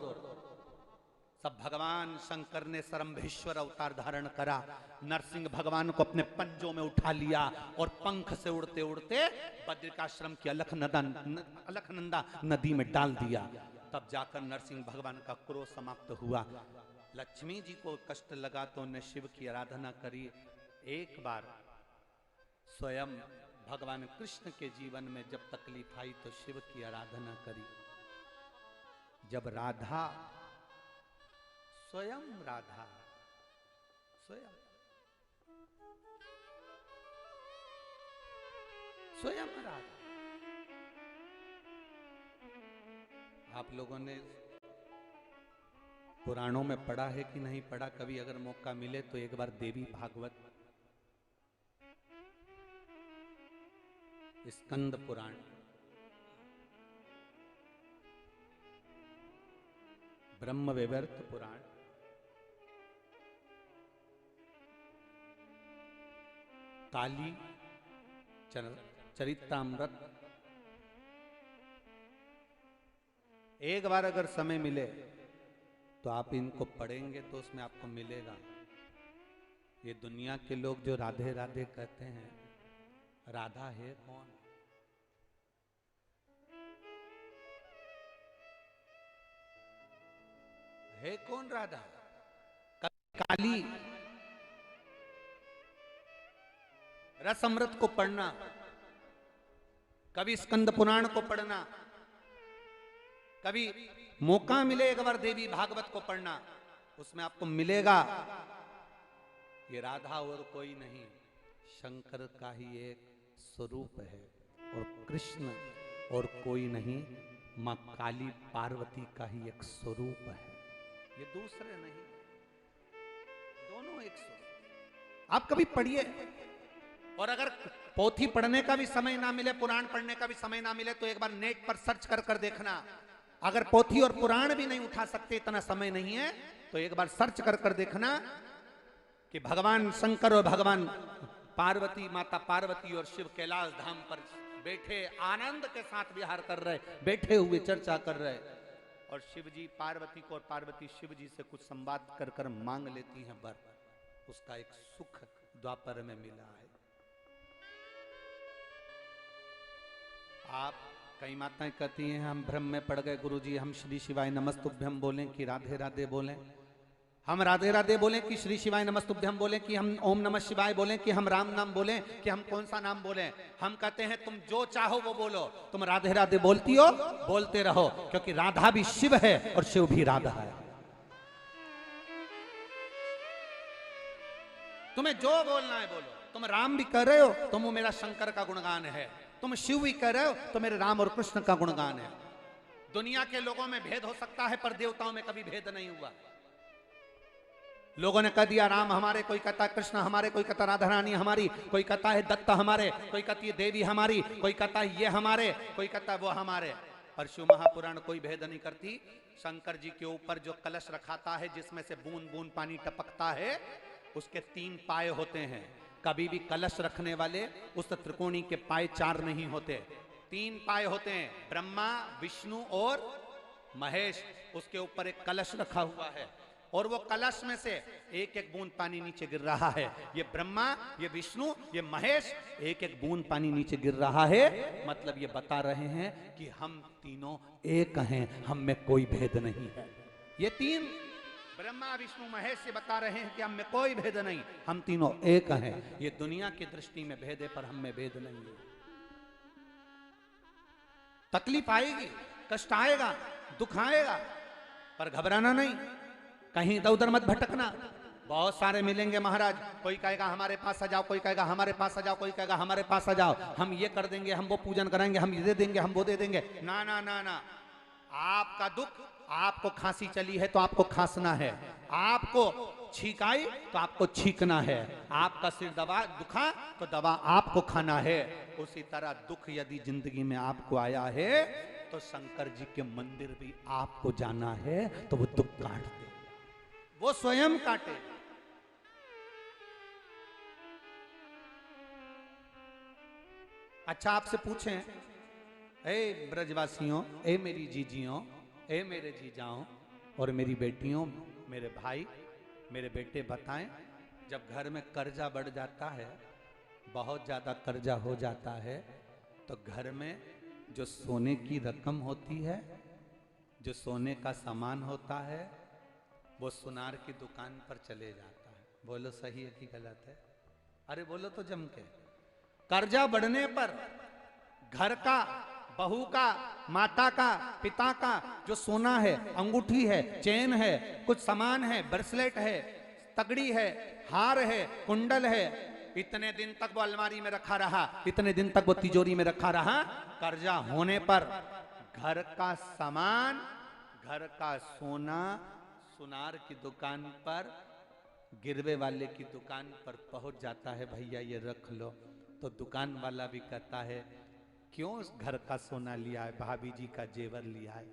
तब भगवान शंकर ने सरम्भेश्वर अवतार धारण करा, नरसिंह भगवान को अपने पंजों में उठा लिया और पंख से उड़ते उड़ते बद्रिकाश्रम की अलखनंदा नदी में डाल दिया। तब जाकर नरसिंह भगवान का क्रोध समाप्त हुआ। लक्ष्मी जी को कष्ट लगा तो उन्हें शिव की आराधना करी। एक बार स्वयं भगवान कृष्ण के जीवन में जब तकलीफ आई तो शिव की आराधना करी। जब राधा, स्वयं राधा, स्वयं राधा, आप लोगों ने पुराणों में पढ़ा है कि नहीं पढ़ा, कभी अगर मौका मिले तो एक बार देवी भागवत, स्कंद पुराण, ब्रह्म वैवर्त पुराण, काली चरित्रामृत, एक बार अगर समय मिले तो आप इनको पढ़ेंगे तो उसमें आपको मिलेगा। ये दुनिया के लोग जो राधे राधे कहते हैं, राधा है कौन? है कौन राधा? काली रस अमृत को पढ़ना, कभी स्कंद पुराण को पढ़ना, कभी मौका मिले एक बार देवी भागवत को पढ़ना, उसमें आपको मिलेगा ये राधा और कोई नहीं, शंकर का ही एक स्वरूप है और कृष्ण और कोई नहीं, मां काली पार्वती का ही एक स्वरूप है, ये दूसरे नहीं, दोनों एक स्वरूप। आप कभी पढ़िए, और अगर पोथी पढ़ने का भी समय ना मिले, पुराण पढ़ने का भी समय ना मिले तो एक बार नेट पर सर्च कर कर देखना। अगर पोथी और पुराण भी नहीं उठा सकते, इतना समय नहीं है, तो एक बार सर्च कर कर देखना कि भगवान शंकर और भगवान पार्वती, माता पार्वती और शिव कैलाश धाम पर बैठे आनंद के साथ विहार कर रहे, बैठे हुए चर्चा कर रहे, और शिव जी पार्वती को और पार्वती शिव जी से कुछ संवाद कर कर मांग लेती हैं वर। उसका एक सुख द्वापर में मिला है। आप कई माताएं कहती हैं हम भ्रम में पड़ गए गुरुजी, हम श्री शिवाय नमस्तुभ्यम बोलें कि राधे राधे बोलें, हम राधे राधे बोलें कि श्री शिवाय नमस्तुभ्यम बोलें, कि हम ओम नमः शिवाय बोलें, कि हम राम नाम बोलें, कि हम कौन सा नाम बोलें। हम कहते हैं तुम जो चाहो वो बोलो, तुम राधे राधे बोलती हो बोलते रहो, क्योंकि राधा भी शिव है और शिव भी राधा है। तुम्हें जो बोलना है बोलो, तुम राम भी कर रहे हो तो वो मेरा शंकर का गुणगान है, तुम शिव भी कर रहे हो तो मेरे राम और कृष्ण का गुणगान है। दुनिया के लोगों में भेद हो सकता है पर देवताओं में कभी भेद नहीं हुआ। लोगों ने कह दिया राम हमारे, कोई कहता है कृष्ण हमारे, कोई कहता राधा रानी हमारी, कोई कहता है दत्त हमारे, कोई कहती है देवी हमारी, कोई कहता है ये हमारे, कोई कहता है वो हमारे। पर शिव महापुराण कोई भेद नहीं करती। शंकर जी के ऊपर जो कलश रखाता है जिसमें से बूंद बूंद पानी टपकता है, उसके 3 पाए होते हैं। कभी भी कलश रखने वाले उस त्रिकोणी के पाए 4 नहीं होते, 3 पाए होते हैं, ब्रह्मा विष्णु और महेश। उसके ऊपर एक कलश रखा हुआ है और वो कलश में से एक एक बूंद पानी नीचे गिर रहा है। ये ब्रह्मा, ये विष्णु, ये महेश, एक एक बूंद पानी नीचे गिर रहा है। मतलब ये बता रहे हैं कि हम तीनों एक हैं, हम में कोई भेद नहीं है। ये 3 ब्रह्मा विष्णु महेश से बता रहे हैं कि हम में कोई भेद नहीं, हम तीनों एक हैं। ये दुनिया की दृष्टि में भेद है पर हम में भेद नहीं है। तकलीफ आएगी, कष्ट आएगा, दुख आएगा, पर घबराना नहीं, कहीं इधर उधर मत भटकना। बहुत सारे मिलेंगे महाराज, कोई कहेगा हमारे पास आ जाओ, कोई कहेगा हमारे पास आ जाओ, कोई कहेगा हमारे पास आ जाओ, हम ये कर देंगे, हम वो पूजन कराएंगे, हम ये दे देंगे, हम वो दे देंगे। ना ना ना ना, आपका दुख, आपको खांसी चली है तो आपको खांसना है, आपको छींक आई तो आपको छींकना है, आपका सिर दुखा तो दवा आपको खाना है। उसी तरह दुख यदि जिंदगी में आपको आया है तो शंकर जी के मंदिर भी आपको जाना है, तो वो दुख काट दे, वो स्वयं काटे। अच्छा आपसे पूछें, ए ब्रजवासियों, ए मेरी जीजियों, ए मेरे जीजाओं और मेरी बेटियों, मेरे भाई, मेरे बेटे, बताएं जब घर में कर्जा बढ़ जाता है, बहुत ज्यादा कर्जा हो जाता है, तो घर में जो सोने की रकम होती है, जो सोने का सामान होता है, वो सुनार की दुकान पर चले जाता है। बोलो सही है कि गलत है? अरे बोलो तो जम के। कर्जा बढ़ने पर घर का, बहू का, माता का, पिता का जो सोना है, अंगूठी है, चेन है, कुछ सामान है, ब्रेसलेट है, तगड़ी है, हार है, कुंडल है, इतने दिन तक वो अलमारी में रखा रहा, इतने दिन तक वो तिजोरी में रखा रहा। कर्जा होने पर घर का सामान, घर का सोना सुनार की दुकान पर, गिरवे वाले की दुकान पर पहुंच जाता है, भैया ये रख लो। तो दुकान वाला भी कहता है, क्यों घर का सोना लिया है? भाभी जी का जेवर लिया है,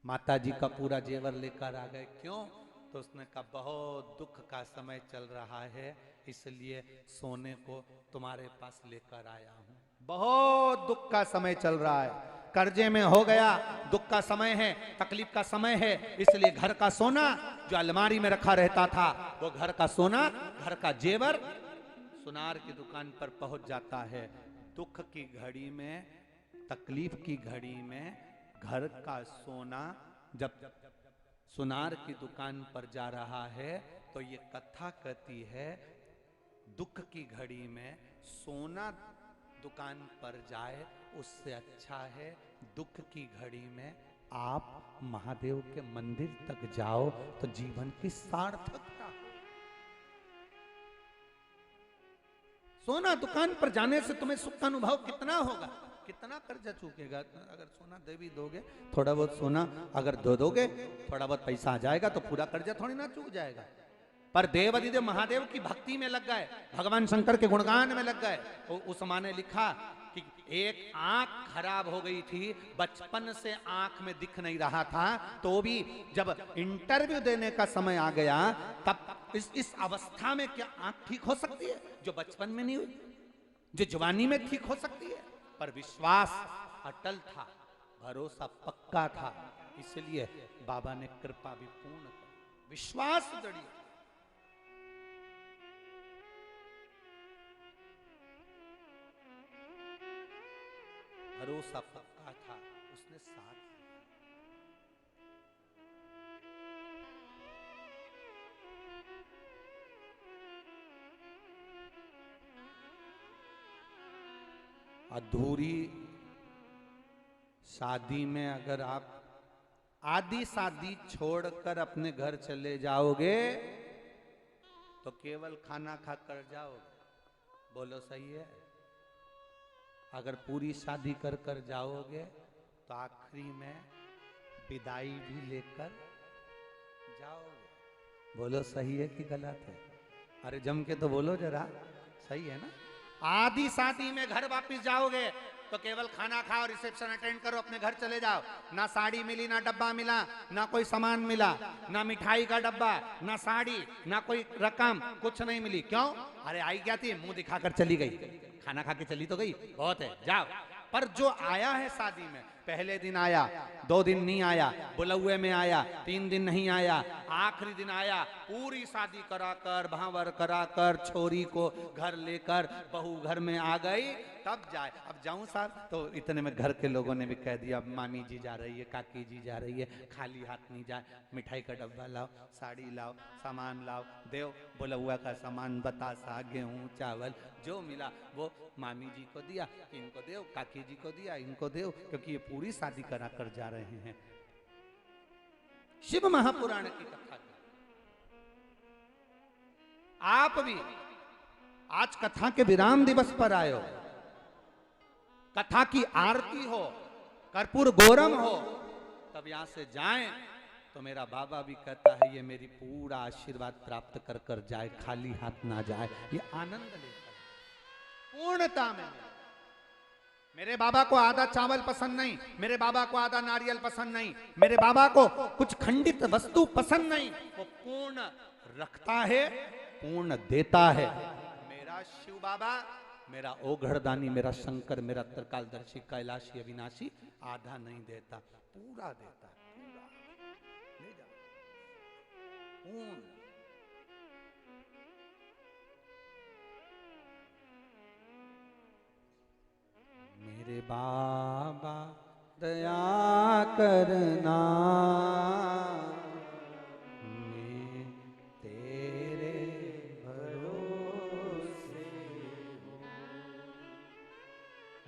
माता जी का पूरा जेवर लेकर आ गए, क्यों? तो उसने कहा, बहुत दुख का समय चल रहा है, इसलिए सोने को तुम्हारे पास लेकर आया हूं। बहुत दुख का समय चल रहा है, कर्जे में हो गया, दुख का समय है, तकलीफ का समय है, इसलिए घर का सोना जो अलमारी में रखा रहता था, वो घर का सोना, घर का जेवर सुनार की दुकान पर पहुंच जाता है। दुख की घड़ी में, तकलीफ की घड़ी में घर का सोना जब सुनार की दुकान पर जा रहा है, तो ये कथा कहती है, दुख की घड़ी में सोना दुकान पर जाए उससे अच्छा है दुख की घड़ी में आप महादेव के मंदिर तक जाओ, तो जीवन की सार्थकता। सोना दुकान पर जाने से तुम्हें सुख का अनुभव कितना होगा, कितना कर्जा चूकेगा। अगर सोना दे भी दोगे, थोड़ा बहुत सोना अगर दे दोगे, थोड़ा बहुत पैसा आ जाएगा, तो पूरा कर्जा थोड़ी ना चूक जाएगा। पर देव अधिदेव महादेव की भक्ति में लग गए, भगवान शंकर के गुणगान में लग गए। उस माँ ने लिखा कि एक आंख खराब हो गई थी, बचपन से आंख में दिख नहीं रहा था, तो भी जब इंटरव्यू देने का समय आ गया, तब इस अवस्था में क्या आंख ठीक हो सकती है जो बचपन में नहीं हुई, जो जवानी में ठीक हो सकती है? पर विश्वास अटल था, भरोसा पक्का था, इसलिए बाबा ने कृपा भी पूर्ण कर, विश्वास दृढ़, भरोसा पक्का था, उसने साथ अधूरी शादी में अगर आप आधी शादी छोड़कर अपने घर चले जाओगे तो केवल खाना खाकर जाओगे। बोलो सही है? अगर पूरी शादी कर कर जाओगे तो आखिरी में विदाई भी लेकर जाओगे। बोलो सही है कि गलत है? अरे जम के तो बोलो जरा, सही है ना? आधी शादी में घर वापस जाओगे तो केवल खाना खाओ, रिसेप्शन अटेंड करो, अपने घर चले जाओ। ना साड़ी मिली, ना डब्बा मिला, ना कोई सामान मिला, ना मिठाई का डब्बा, ना साड़ी, ना कोई रकम, कुछ नहीं मिली। क्यों? अरे आई क्या थी, मुंह दिखाकर चली गई, खाना खा के चली तो गई, बहुत है, जाओ। पर जो आया है शादी में, पहले दिन आया, 2 दिन नहीं आया, बुलौए में आया, 3 दिन नहीं आया, आखिरी दिन आया, पूरी शादी कराकर, भावर कराकर, छोरी को घर लेकर बहू घर में आ गई, तब जाए। अब जाऊं साहब, तो इतने में घर के लोगों ने भी कह दिया, मामी जी जा रही है, काकी जी जा रही है, खाली हाथ नहीं जाए, मिठाई का डब्बा लाओ, साड़ी लाओ, सामान लाओ, देव बुलौआ का सामान, बतासा, गेहूं, चावल, जो मिला वो मामी जी को दिया, इनको देव, काकी जी को दिया, इनको देव, क्योंकि ये पूरी शादी करा कर जा रहे हैं। शिव महापुराण की कथा। आप भी आज कथा के विराम दिवस पर आए हो, कथा की आरती हो, कर्पूर गौरम हो, तब यहां से जाएं तो मेरा बाबा भी कहता है ये मेरी पूरा आशीर्वाद प्राप्त कर कर जाए, खाली हाथ ना जाए, ये आनंद लेता है पूर्णता में। मेरे बाबा को आधा चावल पसंद नहीं, मेरे बाबा को आधा नारियल पसंद नहीं, मेरे बाबा को कुछ खंडित वस्तु पसंद नहीं, वो पूर्ण रखता है, पूर्ण देता है। मेरा शिव बाबा, मेरा ओघड़दानी, मेरा शंकर, मेरा त्रिकालदर्शी, कैलाशी, अविनाशी आधा नहीं देता, पूरा देता है, पूरा ले जा पूर्ण। मेरे बाबा दया करना, मैं तेरे भरोसे हूँ।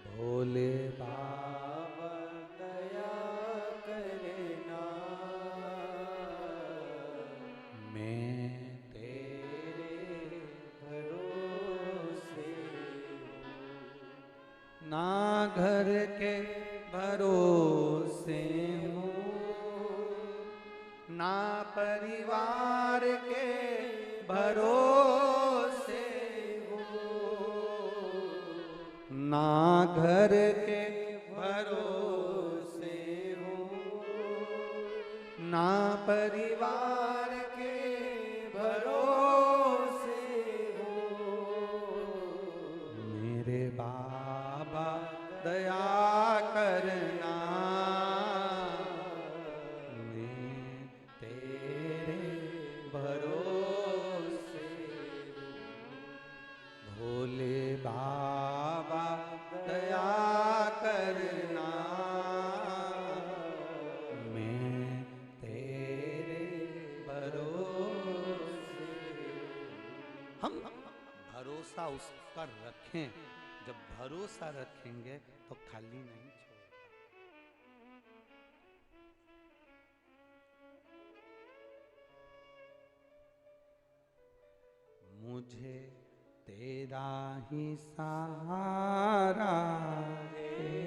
भोले बाबा दया करना, मैं तेरे भरोसे हूँ। ना घर के भरोसे हूँ, ना परिवार के भरोसे हूँ, ना घर के भरोसे हूँ, ना परिवार के भरोसे हूँ। मेरे बाबा दया करना, मैं तेरे भरोसे हूँ। भोले बाबा दया करना, मैं तेरे भरोसे हूँ। हम भरोसा उस पर रखें, जब भरोसा रखेंगे तो खाली नहीं छोड़ता। मुझे तेरा ही सहारा है,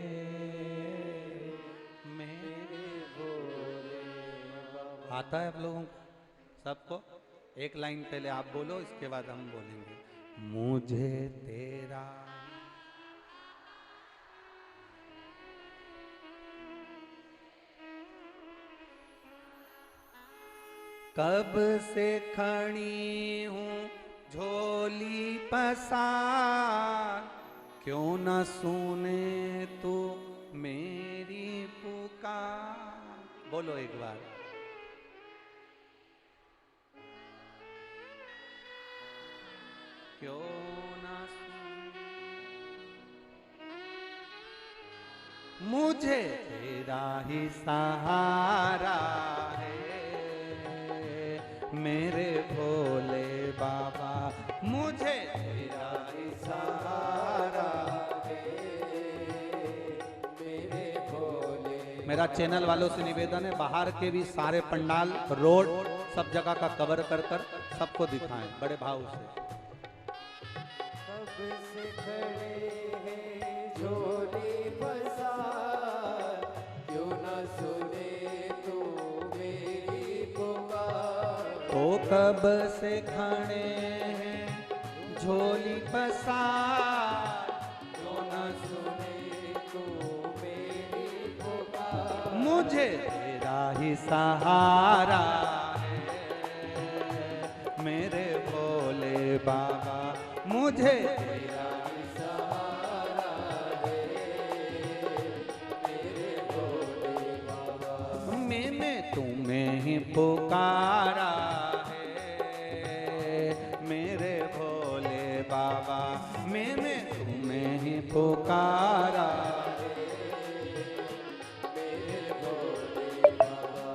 मेरे भोले बाबा। आता है आप लोगों को सबको? एक लाइन पहले आप बोलो, इसके बाद हम बोलेंगे। मुझे तेरा कब से खड़ी हूँ झोली पसार, क्यों न सुने तू मेरी पुकार। बोलो एक बार। क्यों न सुने, मुझे तेरा ही सहारा है, मेरे भोले बाबा, मुझे तेरा ही सहारा है, मेरे भोले। मेरा चैनल वालों से निवेदन है, बाहर के भी सारे पंडाल, रोड, सब जगह का कवर कर कर सबको दिखाएं बड़े भाव से। कब से खड़े हैं झोली पसार, क्यों न सुने तू मेरी पुकार। ओ कब से खड़े हैं झोली पसार, क्यों न सुने तू मेरी पुकार। मुझे तेरा ही सहारा है, मेरे भोले बाबा, मुझे तेरा ही सहारा है, मेरे भोले बाबा। मैंने तुम्हें ही पुकारा है, मेरे भोले बाबा, मैंने तुम्हें ही पुकारा है, मेरे भोले बाबा।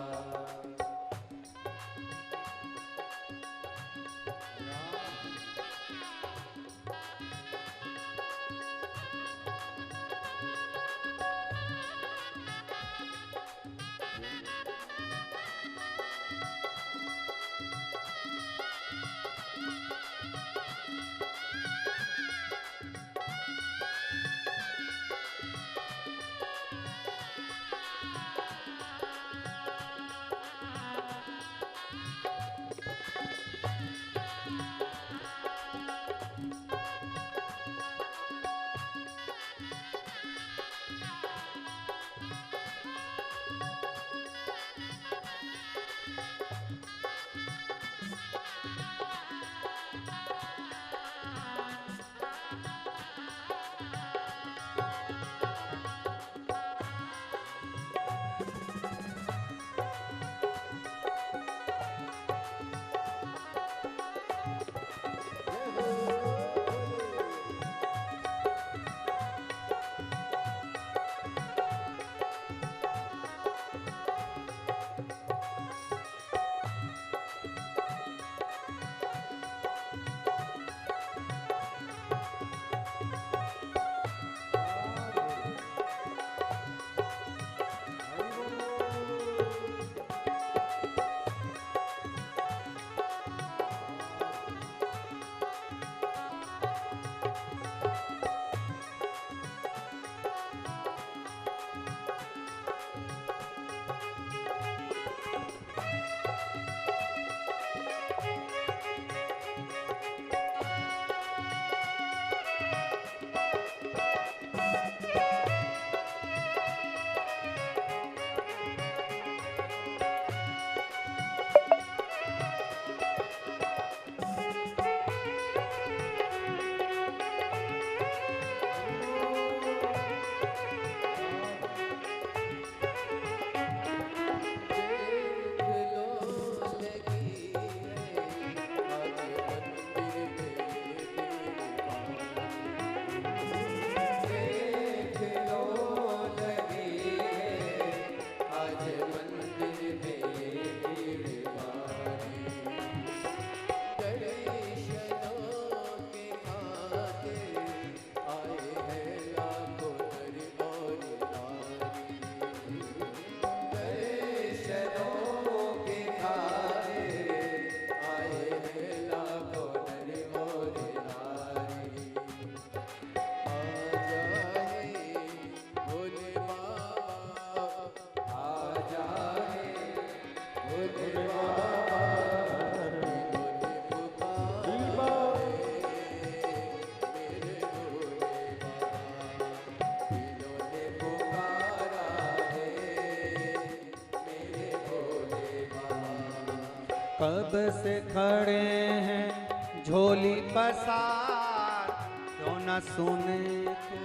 कब से खड़े हैं झोली पसार, क्यों न सुने तो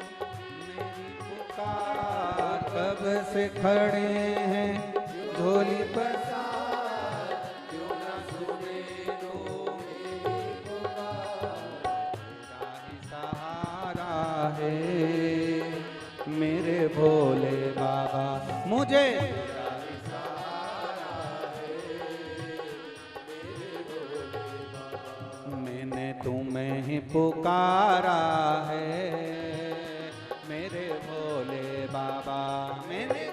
मेरी पुकार। कब से खड़े हैं झोली पसार, क्यों न सुने तो मेरी पुकार। तेरा ही सहारा है मेरे भोले बाबा, मुझे तुम्हें ही पुकारा है मेरे भोले बाबा। मैंने